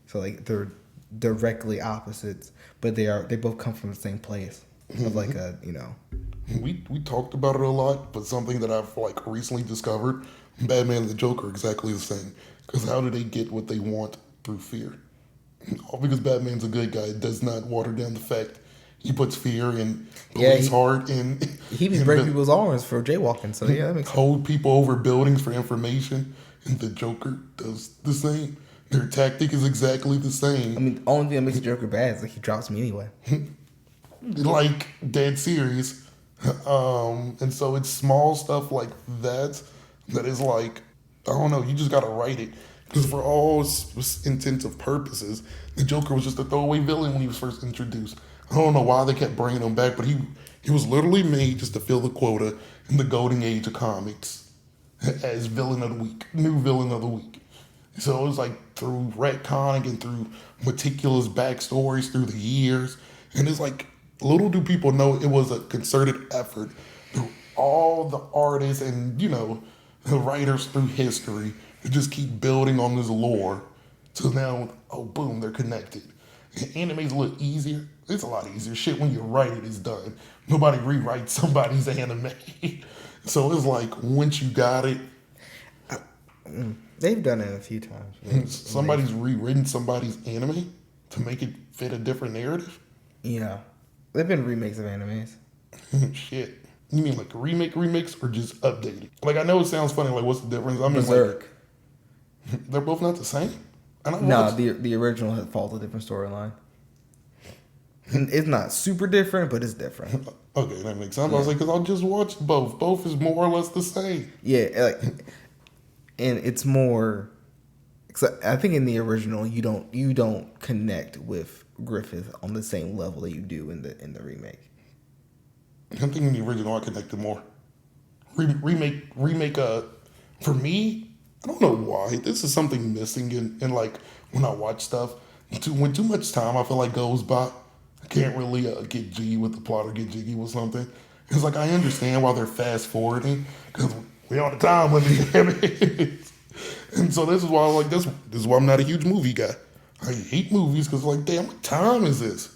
So like they're directly opposites, but they both come from the same place. Of like We talked about it a lot, but something that I've like recently discovered: Batman and the Joker are exactly the same. Because how do they get what they want through fear? All because Batman's a good guy, it does not water down the fact he puts fear in police heart and he be breaking people's arms for jaywalking. So yeah, that makes sense. Hold people over buildings for information, and the Joker does the same. Their tactic is exactly the same. I mean, the only thing that makes the Joker bad is like he drops me anyway. Like dead serious. And so it's small stuff like that is like, I don't know, you just gotta write it. Because for all intents and purposes, the Joker was just a throwaway villain when he was first introduced. I don't know why they kept bringing him back, but he was literally made just to fill the quota in the golden age of comics as villain of the week, new villain of the week. So it was like through retconning and through meticulous backstories through the years. And it's like, little do people know it was a concerted effort through all the artists and, the writers through history to just keep building on this lore. So now, boom, they're connected. Anime's a little easier. It's a lot easier. Shit, when you write it, it's done. Nobody rewrites somebody's anime. So it's like, once you got it. They've done it a few times. Somebody's rewritten somebody's anime to make it fit a different narrative? Yeah. They've been remakes of animes. Shit. You mean like remakes or just updated? Like, I know it sounds funny, like, what's the difference? I mean, Berserk. Like, they're both not the same? No, the original follows a different storyline. It's not super different, but it's different. Okay, that makes sense. I was like, because I just watched both. Both is more or less the same. Yeah, like, and it's more. Cause I think in the original, you don't connect with Griffith on the same level that you do in the remake. I think in the original, I connected more. Remake. For me, I don't know why. This is something missing in like when I watch stuff. When too much time I feel like goes by, I can't really get jiggy with the plot or get jiggy with something. It's like I understand why they're fast forwarding because we on the time limit. And so this is why I like this. This is why I'm not a huge movie guy. I hate movies because like, damn, what time is this?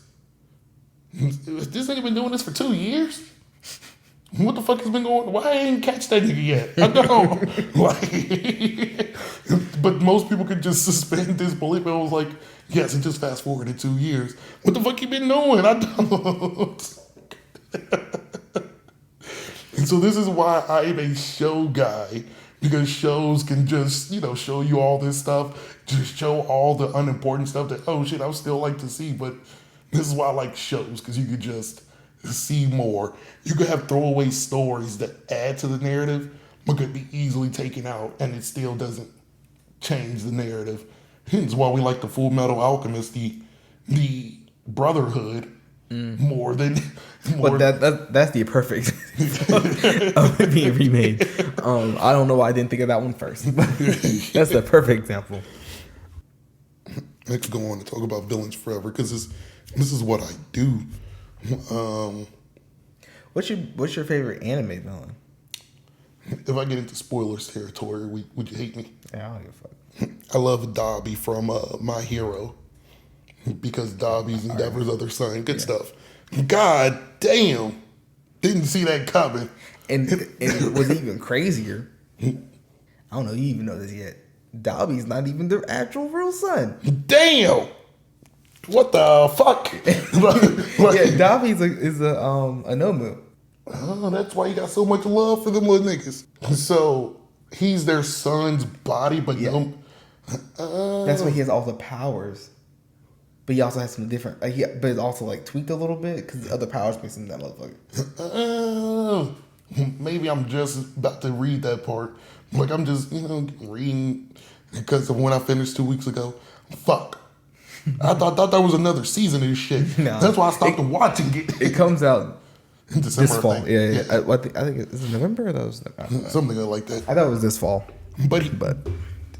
This nigga been doing this for 2 years? What the fuck has been going on? Why I ain't catch that nigga yet? I don't. Like, but most people could just suspend disbelief. I was like, yes, it just fast forwarded 2 years. What the fuck you been doing? I don't. And so this is why I'm a show guy. Because shows can just, show you all this stuff. Just show all the unimportant stuff that, oh shit, I would still like to see. But this is why I like shows. Because you could just see more. You could have throwaway stories that add to the narrative, but could be easily taken out, and it still doesn't change the narrative. Hence why we like the Full Metal Alchemist, the Brotherhood, more than. But that's the perfect of it being remade. I don't know why I didn't think of that one first. But that's the perfect example. Let's go on to talk about villains forever, because this is what I do. What's your favorite anime villain? If I get into spoilers territory, would you hate me? Yeah, I don't give a fuck. I love Dobby from My Hero because Dobby's Endeavor's other son. Good stuff. God damn, didn't see that coming. And what's even crazier, I don't know you even know this yet. Dobby's not even their actual real son. Damn, what the fuck? Yeah, Dobby is a Nomu. Oh, that's why you got so much love for them little niggas. So he's their son's body, but no. That's why he has all the powers. But he also has some different. But it's also like tweaked a little bit because the other powers missing that motherfucker. Maybe I'm just about to read that part. Like I'm just reading because of when I finished 2 weeks ago. Fuck. I thought that was another season of this shit. No. That's why I stopped watching it. It comes out In December, this fall. I think. Yeah. I think is it November or that was Something like that. I thought it was this fall. But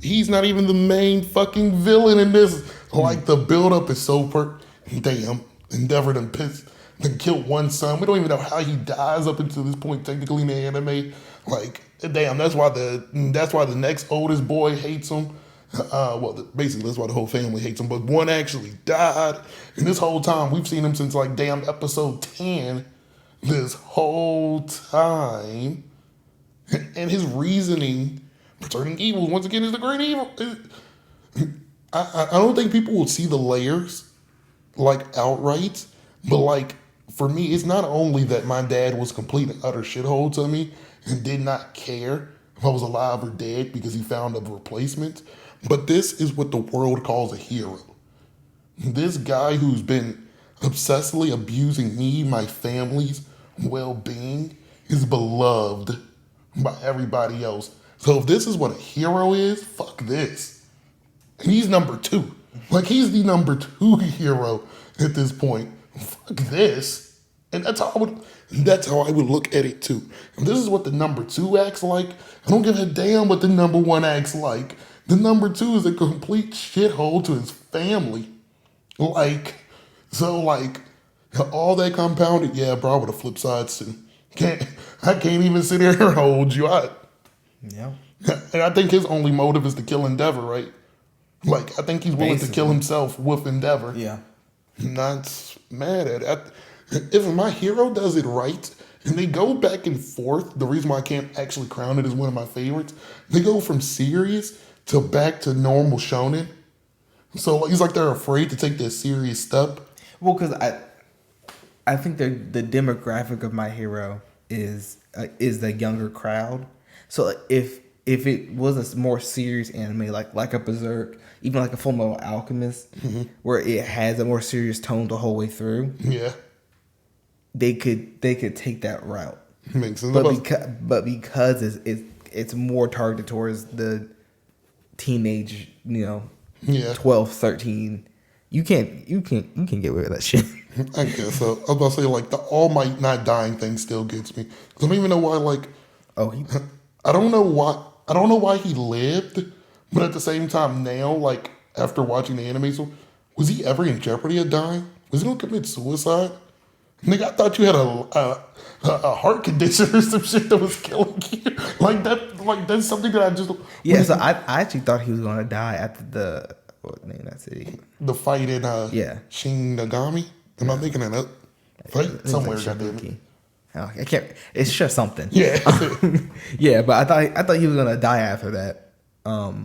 he's not even the main fucking villain in this. Like the buildup is so damn. Endeavor done killed one son. We don't even know how he dies up until this point technically in the anime. Like damn, that's why the next oldest boy hates him. Basically that's why the whole family hates him. But one actually died, and this whole time we've seen him since like damn episode 10. This whole time, and his reasoning for turning evil once again is the great evil. I don't think people will see the layers like outright, but like for me, it's not only that my dad was complete and utter shithole to me and did not care if I was alive or dead because he found a replacement, but this is what the world calls a hero. This guy who's been obsessively abusing me, my family's well-being, is beloved by everybody else. So if this is what a hero is, fuck this. And he's number 2. Like he's the number 2 hero at this point. Fuck this. And that's how I would look at it too. If this is what the number 2 acts like, I don't give a damn what the number 1 acts like. The number 2 is a complete shithole to his family. Like, all that compounded, yeah, bro, with a flip side too. I can't even sit here and hold you out. Yeah. And I think his only motive is to kill Endeavor, right? Like, I think he's willing to kill himself with Endeavor. Yeah. Not mad at it. If My Hero does it right, and they go back and forth, the reason why I can't actually crown it as one of my favorites, they go from serious to back to normal shonen. So it's like they're afraid to take that serious step. Well, because I think the demographic of My Hero is the younger crowd. So if it was a more serious anime like a Berserk, even like a Fullmetal Alchemist, where it has a more serious tone the whole way through, yeah, they could take that route. Makes sense. But because it's more targeted towards the teenage, yeah, 12, 13. You can't get away with that shit. I guess so. I was about to say, like, the All Might not dying thing still gets me. 'Cause I don't even know why, like, I don't know why he lived, but at the same time now, like, after watching the anime, so was he ever in jeopardy of dying? Was he gonna commit suicide? Nigga, I thought you had a heart condition or some shit that was killing you. Like that's something that I just So I actually thought he was gonna die after what name that city? The fight in Shin Nagami. Am I making that up? Fight somewhere, like goddamn. Oh, I can't. It's sure something. Yeah, yeah, but I thought he was gonna die after that. I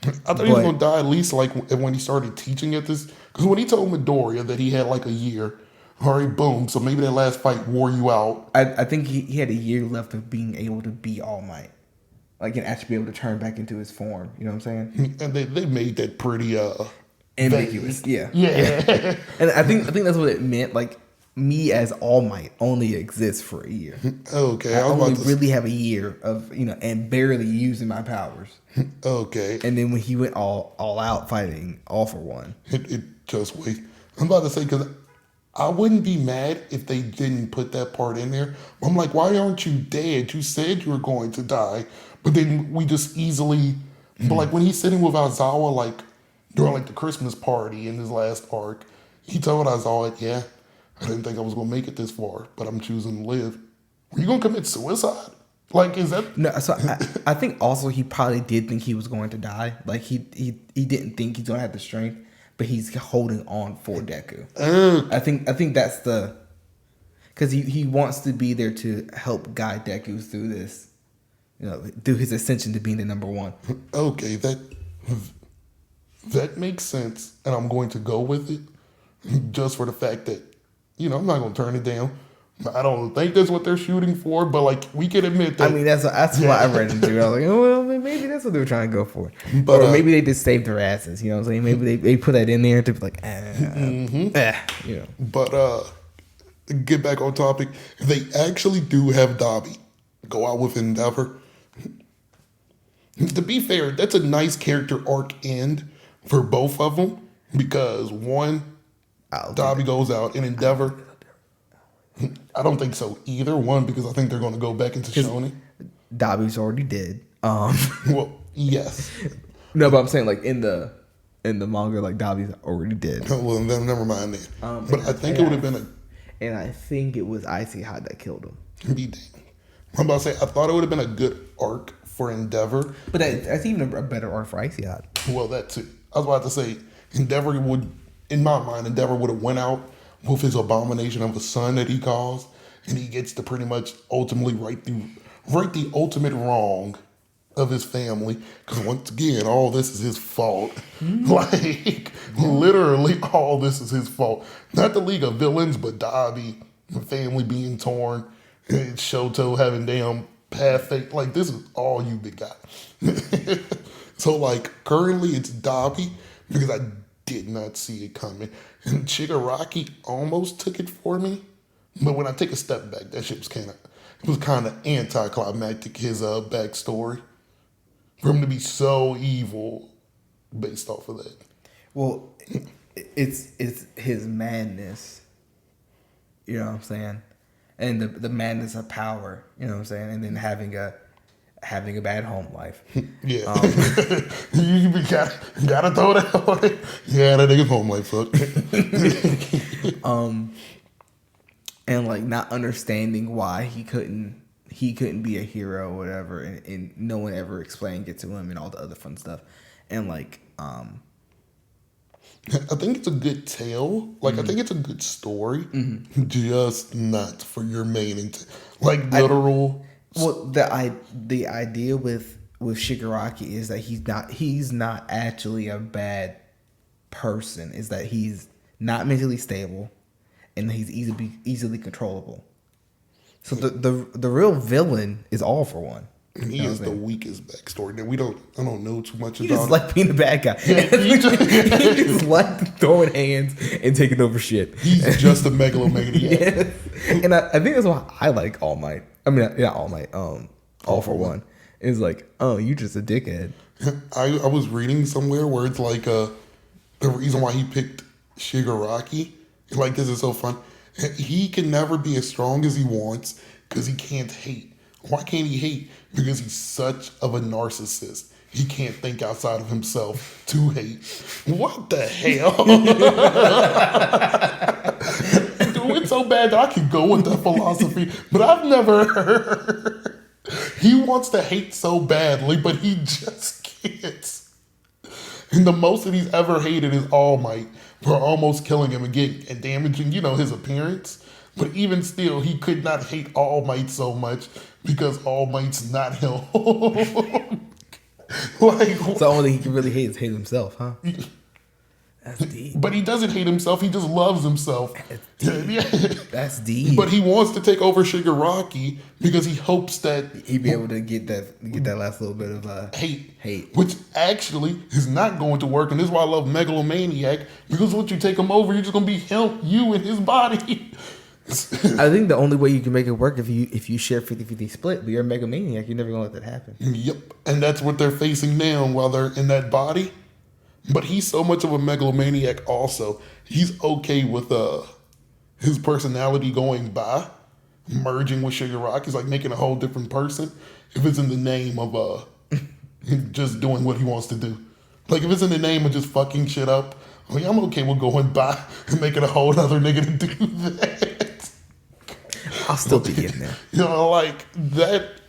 thought he was gonna die at least like when he started teaching at this. Because when he told Midoriya that he had like a year, all right, boom. So maybe that last fight wore you out. I think he had a year left of being able to be All Might, like and actually be able to turn back into his form. You know what I'm saying? And they made that pretty ambiguous. Yeah. And I think that's what it meant. Like me as All Might only exists for a year. Okay, I only really have a year of and barely using my powers. Okay. And then when he went all out fighting All for One, it just wait. I'm about to say because I wouldn't be mad if they didn't put that part in there. I'm like, why aren't you dead? You said you were going to die, but then we just easily. But like when he's sitting with Aizawa, like during like the Christmas party in his last arc, he told Aizawa, yeah, I didn't think I was gonna make it this far, but I'm choosing to live. Were you gonna commit suicide? Like, is that No, so I think also he probably did think he was going to die. Like he didn't think he's gonna have the strength, but he's holding on for Deku. I think that's the, because he wants to be there to help guide Deku through this, through his ascension to being the number one. okay? That makes sense, and I'm going to go with it just for the fact that I'm not gonna turn it down. I don't think that's what they're shooting for, but like we can admit that. I mean, that's what I read into. I was like, oh, well, maybe that's what they were trying to go for, But, or maybe they just saved their asses. You know what I'm saying? Maybe they put that in there to be like, But get back on topic. They actually do have Dobby go out with Endeavor. To be fair, that's a nice character arc end for both of them because one, Dobby goes out, and Endeavor. I don't think so either. One, because I think they're going to go back into Shonen. Dobby's already dead. Well, yes. No, but I'm saying like in the manga, like Dobby's already dead. Well, then never mind that. But I think it would have been and I think it was Icy Hot that killed him. be damned. I'm about to say I thought it would have been a good arc for Endeavor. But that's even a better arc for Icy Hot. Well, that too. I was about to say Endeavor would, in my mind, Endeavor would have went out with his abomination of a son that he caused, and he gets to pretty much ultimately right the ultimate wrong of his family. Because once again, all this is his fault. Like, literally all this is his fault. Not the League of Villains, but Dobby, the family being torn, and Shoto having damn path fate. Like, this is all you big guy. So, like, currently it's Dobby, because I did not see it coming. And Shigaraki almost took it for me. But when I take a step back, that shit was kind of anticlimactic, his backstory. For him to be so evil based off of that. Well, it's his madness. You know what I'm saying? And the madness of power, you know what I'm saying? And then having a bad home life. Yeah. You gotta throw that on it. Yeah, that nigga's home life suck. And like not understanding why he couldn't be a hero or whatever, and no one ever explained it to him and all the other fun stuff. And like I think it's a good tale. Like I think it's a good story. Just not for your main literal. Well, the idea with Shigaraki is that he's not actually a bad person. Is that he's not mentally stable, and he's easily controllable. So the real villain is All For One. He is the weakest backstory. That I don't know too much He about. just like being the bad guy. He just like throwing hands and taking over shit. He's just a megalomaniac. Yes. And I think that's why I like All Might. I mean, not All Might. All For One. It's like, oh, you just a dickhead. I was reading somewhere where it's like the reason why he picked Shigaraki. Like, this is so fun. He can never be as strong as he wants because he can't hate. Why can't he hate? Because he's such of a narcissist. He can't think outside of himself to hate. What the hell? Dude, it's so bad that I could go with that philosophy, but I've never heard. He wants to hate so badly, but he just can't. And the most that he's ever hated is All Might for almost killing him and damaging, his appearance. But even still, he could not hate All Might so much because All Might's not him. Like, So the only thing he can really hate is hate himself, huh? That's deep. but he doesn't hate himself. He just loves himself. Yeah. That's deep. But he wants to take over Shigaraki because he hopes that he'd be able to get that last little bit of hate, which actually is not going to work. And this is why I love Megalomaniac, because once you take him over, you're just going to be you and his body. I think the only way you can make it work if you share 50-50 split, but you're a Megamaniac, you're never gonna let that happen. Yep. And that's what they're facing now while they're in that body. But he's so much of a megalomaniac also. He's okay with his personality going by, merging with Shigaraki. He's like making a whole different person if it's in the name of just doing what he wants to do. Like if it's in the name of just fucking shit up I mean, I'm okay with going by and making a whole other nigga to do that. I'll still be in there. You know, like that.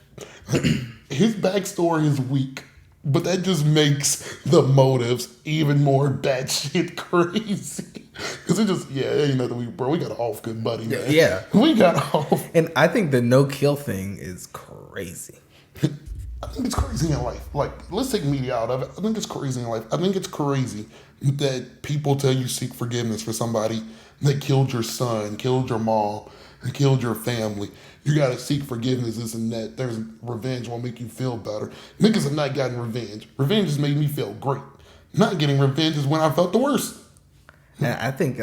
His backstory is weak, but that just makes the motives even more batshit crazy. Because it just, ain't nothing we got off, good buddy, man. Yeah. We got off. And I think the no kill thing is crazy. I think it's crazy in life. Like, let's take media out of it. I think it's crazy in life. I think it's crazy that people tell you seek forgiveness for somebody that killed your son, killed your mom, and killed your family. You gotta seek forgiveness, this and that. There's revenge will make you feel better. Niggas have not gotten revenge. Revenge has made me feel great. Not getting revenge is when I felt the worst. And I think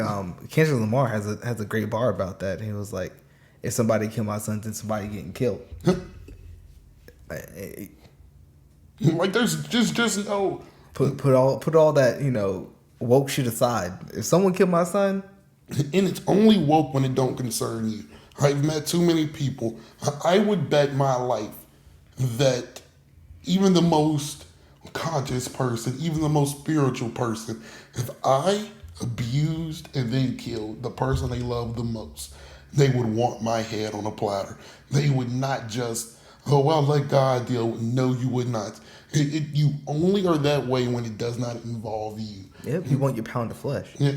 Kendrick Lamar has a great bar about that. He was like, if somebody killed my son, then somebody getting killed. Like there's just no Put all that, woke shit aside. If someone killed my son, and it's only woke when it don't concern you. I've met too many people. I would bet my life that even the most conscious person, even the most spiritual person, if I abused and then killed the person they love the most, they would want my head on a platter. They would not just, let God deal with it. No, you would not. You only are that way when it does not involve you. yep, you want your pound of flesh. Yeah.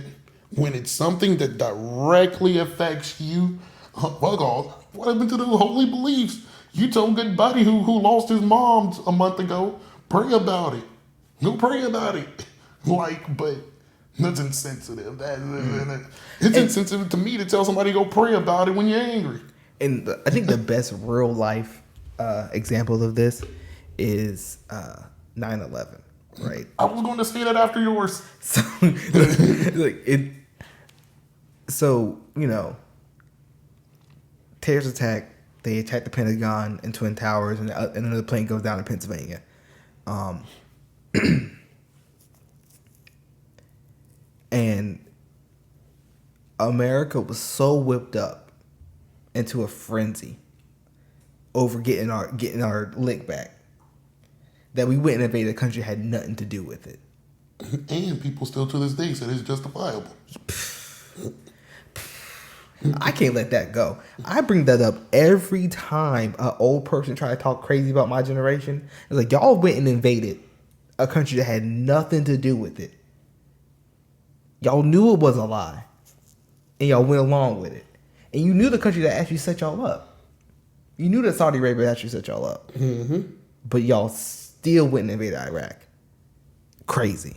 When it's something that directly affects you, fuck all. What happened to the holy beliefs? You told good buddy who lost his mom a month ago, pray about it. Go pray about it. But that's insensitive. It's insensitive to me to tell somebody to go pray about it when you're angry. And I think the best real life example of this is 9/11, right? I was going to say that after yours. So terrorist attack. They attack the Pentagon and Twin Towers, and another plane goes down in Pennsylvania. And America was so whipped up into a frenzy over getting our lick back that we went and invaded a country that had nothing to do with it. And people still to this day said it's justifiable. I can't let that go. I bring that up every time an old person try to talk crazy about my generation. It's like, y'all went and invaded a country that had nothing to do with it. Y'all knew it was a lie, and y'all went along with it. And you knew the country that actually set y'all up. You knew that Saudi Arabia actually set y'all up. Mm-hmm. But y'all still went and invaded Iraq. Crazy.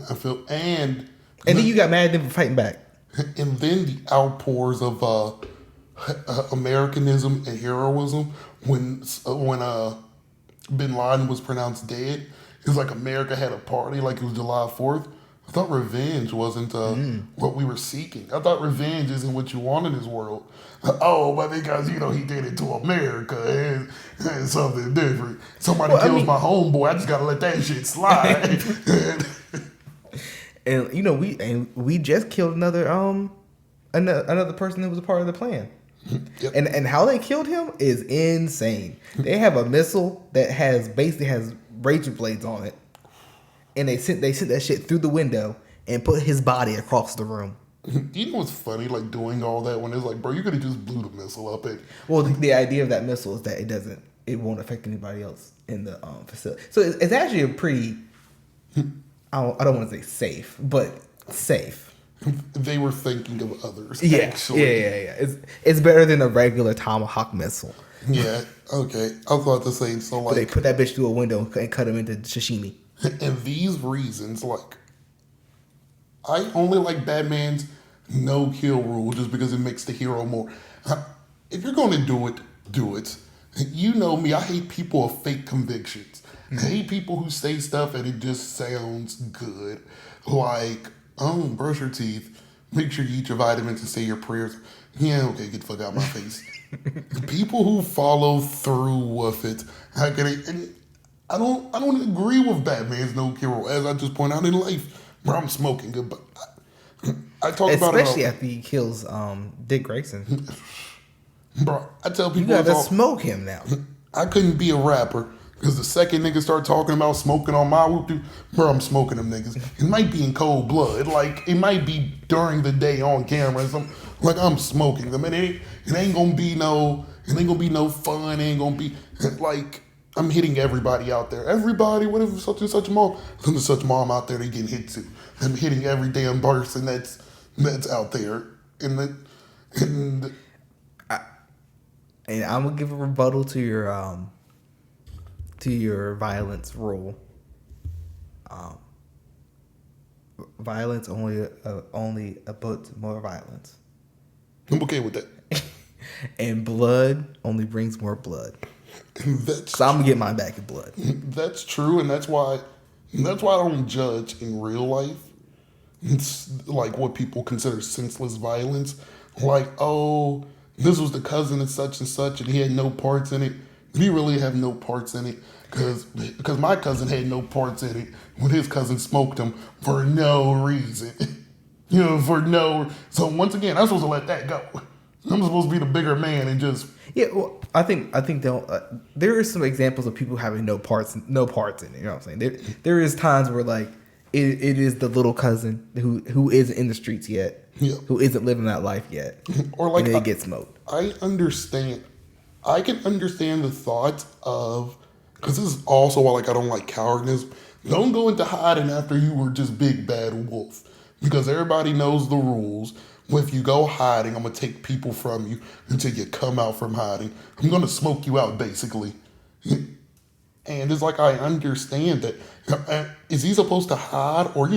I feel, and then you got mad at them for fighting back. And then the outpours of Americanism and heroism when Bin Laden was pronounced dead. It was like America had a party like it was July 4th. I thought revenge wasn't what we were seeking. I thought revenge isn't what you want in this world. But because, he did it to America and something different. Somebody kills my homeboy, I just got to let that shit slide. And we just killed another person that was a part of the plan. Yep. And how they killed him is insane. They have a missile that has razor blades on it, and they sent that shit through the window and put his body across the room. You know what's funny, like doing all that when it's like, bro, you could have just blew the missile up. Well, the idea of that missile is that it won't affect anybody else in the facility. So it's actually a pretty, I don't want to say safe, but safe. They were thinking of others. Yeah, actually. Yeah. It's better than a regular Tomahawk missile. Yeah. Okay. I was about to say But they put that bitch through a window and cut him into sashimi. And these reasons, I only like Batman's no kill rule just because it makes the hero more. If you're going to do it, do it. You know me, I hate people of fake convictions. I hate people who say stuff and it just sounds good. Like, brush your teeth, make sure you eat your vitamins and say your prayers. Yeah, okay, get the fuck out of my face. The people who follow through with it, how can and I don't agree with Batman's no kill rule. As I just point out in life, bro, I'm smoking good, but I talk about it. Especially after he kills Dick Grayson. Bro, I tell people you gotta smoke him now. I couldn't be a rapper Because the second niggas start talking about smoking on my whoop, bro, I'm smoking them niggas. It might be in cold blood. Like, it might be during the day on camera. And some, like, I'm smoking them. And it ain't gonna be no fun. It ain't gonna be, like, I'm hitting everybody out there. Everybody, whatever, such and such mom. Such and such mom out there, they getting hit too. I'm hitting every damn person that's out there. And I'm gonna give a rebuttal to your violence rule. Violence only puts more violence, I'm okay with that. and blood only brings more blood. So I'm gonna get mine back in blood. That's true, and that's why I don't judge in real life. It's like what people consider senseless violence. Like, oh, this was the cousin of such and such, and he had no parts in it. He really have no parts in it because my cousin had no parts in it when his cousin smoked him for no reason. So once again, I'm supposed to let that go. I'm supposed to be the bigger man and just. Yeah, well, I think there are some examples of people having no parts in it. You know what I'm saying? There is times where like it is the little cousin who isn't in the streets yet, who isn't living that life yet, or like and they get smoked. I can understand the thought of, because this is also why like I don't like cowardness. Don't go into hiding after you were just big bad wolf, because everybody knows the rules. If you go hiding, I'm gonna take people from you until you come out from hiding. I'm gonna smoke you out, basically. And it's like, I understand that. Is he supposed to hide or,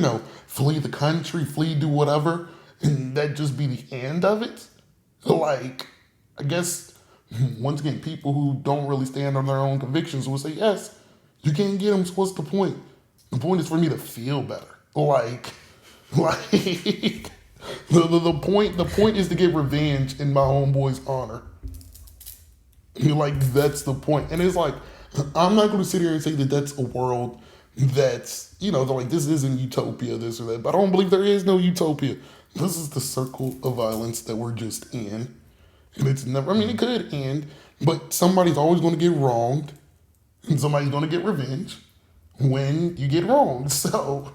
flee the country, do whatever, and that just be the end of it? Like, I guess, once again, people who don't really stand on their own convictions will say, yes, you can't get him, so what's the point? The point is for me to feel better. The point is to get revenge in my homeboy's honor. Like, that's the point. And it's like, I'm not going to sit here and say that that's a world that's, they're like, this isn't utopia, this or that. But I don't believe there is no utopia. This is the circle of violence that we're just in. And it's never, it could end, but somebody's always going to get wronged. And somebody's going to get revenge when you get wronged. So,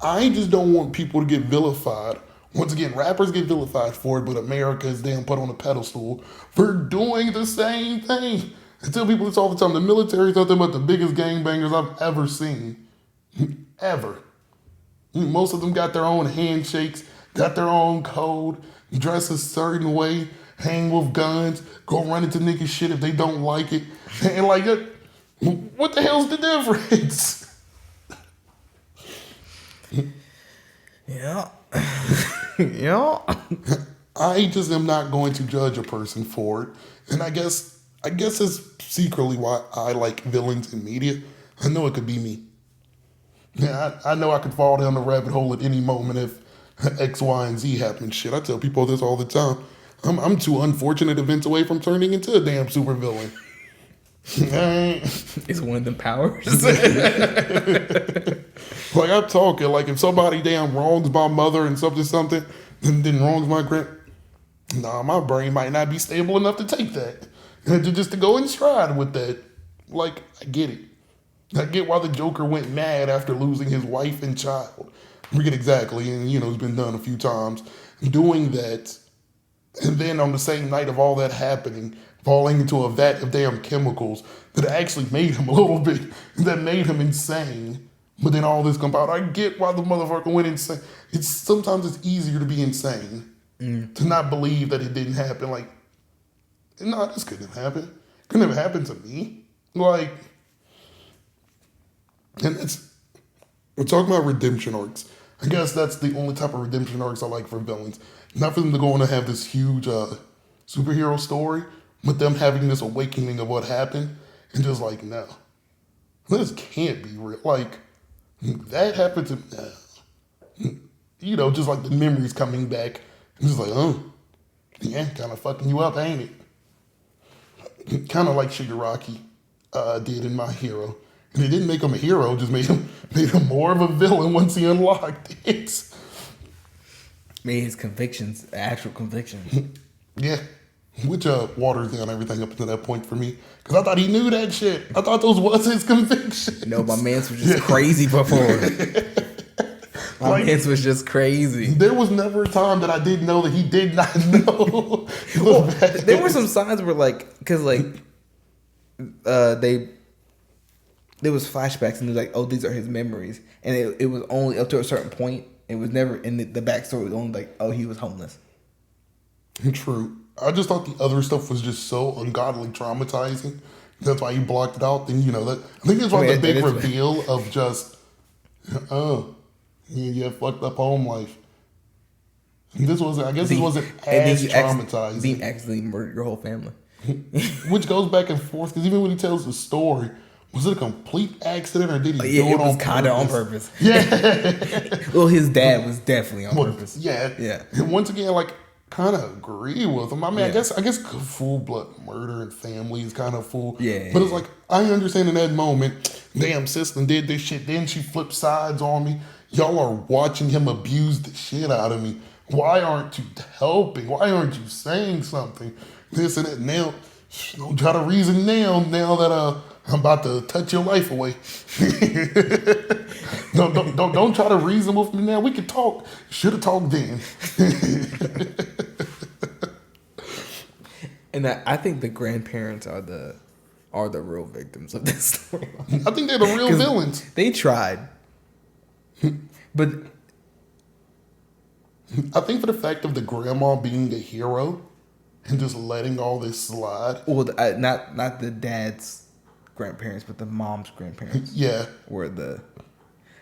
I just don't want people to get vilified. Once again, rappers get vilified for it, but America is damn put on a pedestal for doing the same thing. I tell people this all the time. The military is nothing but the biggest gangbangers I've ever seen. Ever. Most of them got their own handshakes, got their own code, dress a certain way, hang with guns, go run into niggas shit if they don't like it. And like, what the hell's the difference? Yeah. Yeah. I just am not going to judge a person for it. And I guess it's secretly why I like villains in media. I know it could be me. Yeah, I know I could fall down the rabbit hole at any moment if X, Y, and Z happen. Shit, I tell people this all the time. I'm 2 unfortunate events away from turning into a damn supervillain. It's one of them powers. Like, I'm talking, like, if somebody damn wrongs my mother and something, and then wrongs my my brain might not be stable enough to take that. Just to go in stride with that. Like, I get it. I get why the Joker went mad after losing his wife and child. I forget exactly, and, it's been done a few times. Doing that, and then on the same night of all that happening, falling into a vat of damn chemicals that actually made him a little bit, that made him insane. But then all this comes out. I get why the motherfucker went insane. Sometimes it's easier to be insane. To not believe that it didn't happen. Like, no, this couldn't have happened. Couldn't have happened to me. Like, and we're talking about redemption arcs. I guess that's the only type of redemption arcs I like for villains. Not for them to go on and have this huge superhero story, but them having this awakening of what happened and just like, no, this can't be real. Like, that happened to just like the memories coming back. And just like, yeah, kind of fucking you up, ain't it? Kind of like Shigaraki did in My Hero. And it didn't make him a hero, just made him more of a villain once he unlocked it. Made his convictions actual conviction. Yeah. which waters down everything up to that point for me. Because I thought he knew that shit. I thought those was his convictions. No, my man's was just crazy before. My man's was just crazy. There was never a time that I didn't know that he did not know. There were some signs where because there was flashbacks and it was like, oh, these are his memories, and it was only up to a certain point. It was never in the backstory was only like, oh, he was homeless. True. I just thought the other stuff was just so ungodly traumatizing. That's why he blocked it out. Then I think that's why the big reveal of just, you have fucked up home life. And this wasn't as traumatizing. He accidentally murdered your whole family. Which goes back and forth because even when he tells the story, was it a complete accident or did he do it on purpose? It was kind of on purpose. Yeah. Well, his dad was definitely on purpose. Yeah. And once again, kind of agree with him. I mean, I guess full blood murder and family is kind of full. Yeah. But it's like, I understand in that moment, damn, sister did this shit. Then she flipped sides on me. Y'all are watching him abuse the shit out of me. Why aren't you helping? Why aren't you saying something? This and that. Now, don't try to reason now that I'm about to touch your life away. Don't try to reason with me now. We can talk. Should have talked then. And I think the grandparents are the real victims of this story. I think they're the real villains. They tried, but I think for the fact of the grandma being the hero and just letting all this slide. Well, not the dad's grandparents, but the mom's grandparents. Yeah,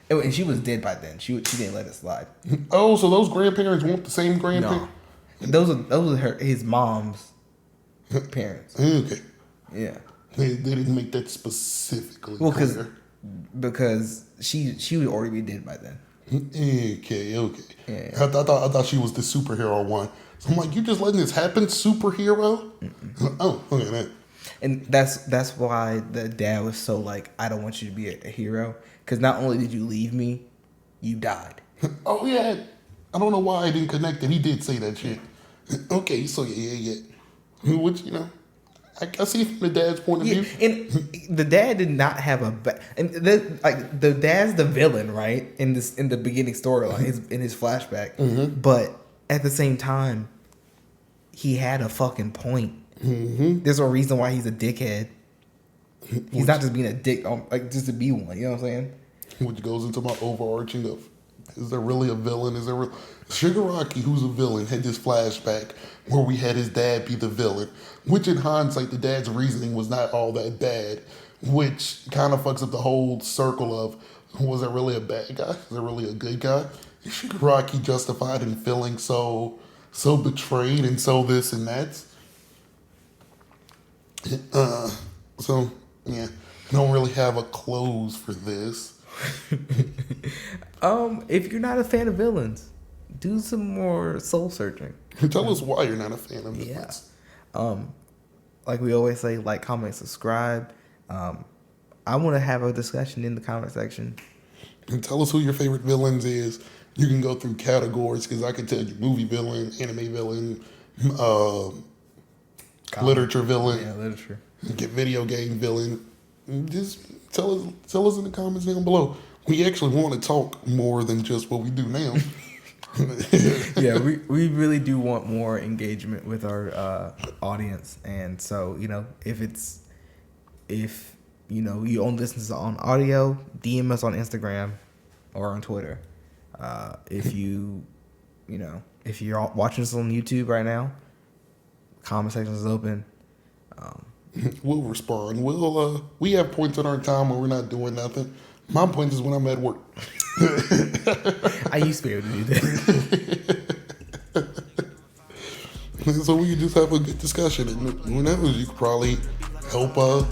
and she was dead by then. She didn't let it slide. Oh, so those grandparents weren't the same grandparents? No, those are his mom's parents. Okay. Yeah. They didn't make that specifically clear. Because she would already be dead by then. Okay. Yeah. I thought she was the superhero one. So I'm like, you just letting this happen, superhero? Mm-mm. Oh, okay, man. And that's why the dad was so like, I don't want you to be a hero. Because not only did you leave me, you died. Oh, yeah. I don't know why I didn't connect it. He did say that shit. Okay, so yeah. Which, I see from the dad's point of view. And the dad did not have the dad's the villain, right? In the beginning storyline, in his flashback. Mm-hmm. But at the same time, he had a fucking point. Mm-hmm. There's a reason why he's a dickhead. He's not just being a dick, just to be one. You know what I'm saying? Which goes into my overarching of, is there really a villain? Shigaraki, who's a villain, had this flashback where we had his dad be the villain, which in hindsight, the dad's reasoning was not all that bad, which kind of fucks up the whole circle of, was that really a bad guy? Is that really a good guy? Is Shigaraki justified in feeling so betrayed and so this and that? So, yeah, I don't really have a close for this. If you're not a fan of villains, do some more soul searching. Tell us why you're not a fan of villains. Yeah. Like we always say, like, comment, subscribe. I want to have a discussion in the comment section. And tell us who your favorite villains is. You can go through categories because I can tell you movie villain, anime villain, literature villain. Yeah, literature. Get video game villain. Just tell us in the comments down below. We actually want to talk more than just what we do now. Yeah, we really do want more engagement with our audience, and so if you only listen to us on audio, DM us on Instagram or on Twitter. If you're watching us on YouTube right now, comment section is open. We'll respond. We have points in our time where we're not doing nothing. My point is when I'm at work. I used to be able to do that. So we can just have a good discussion, and who knows, you could probably help us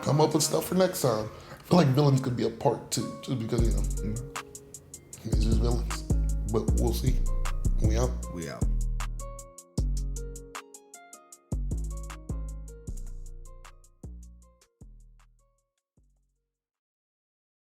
come up with stuff for next time. I feel like villains could be a part 2, just because it's just villains. But we'll see. We out.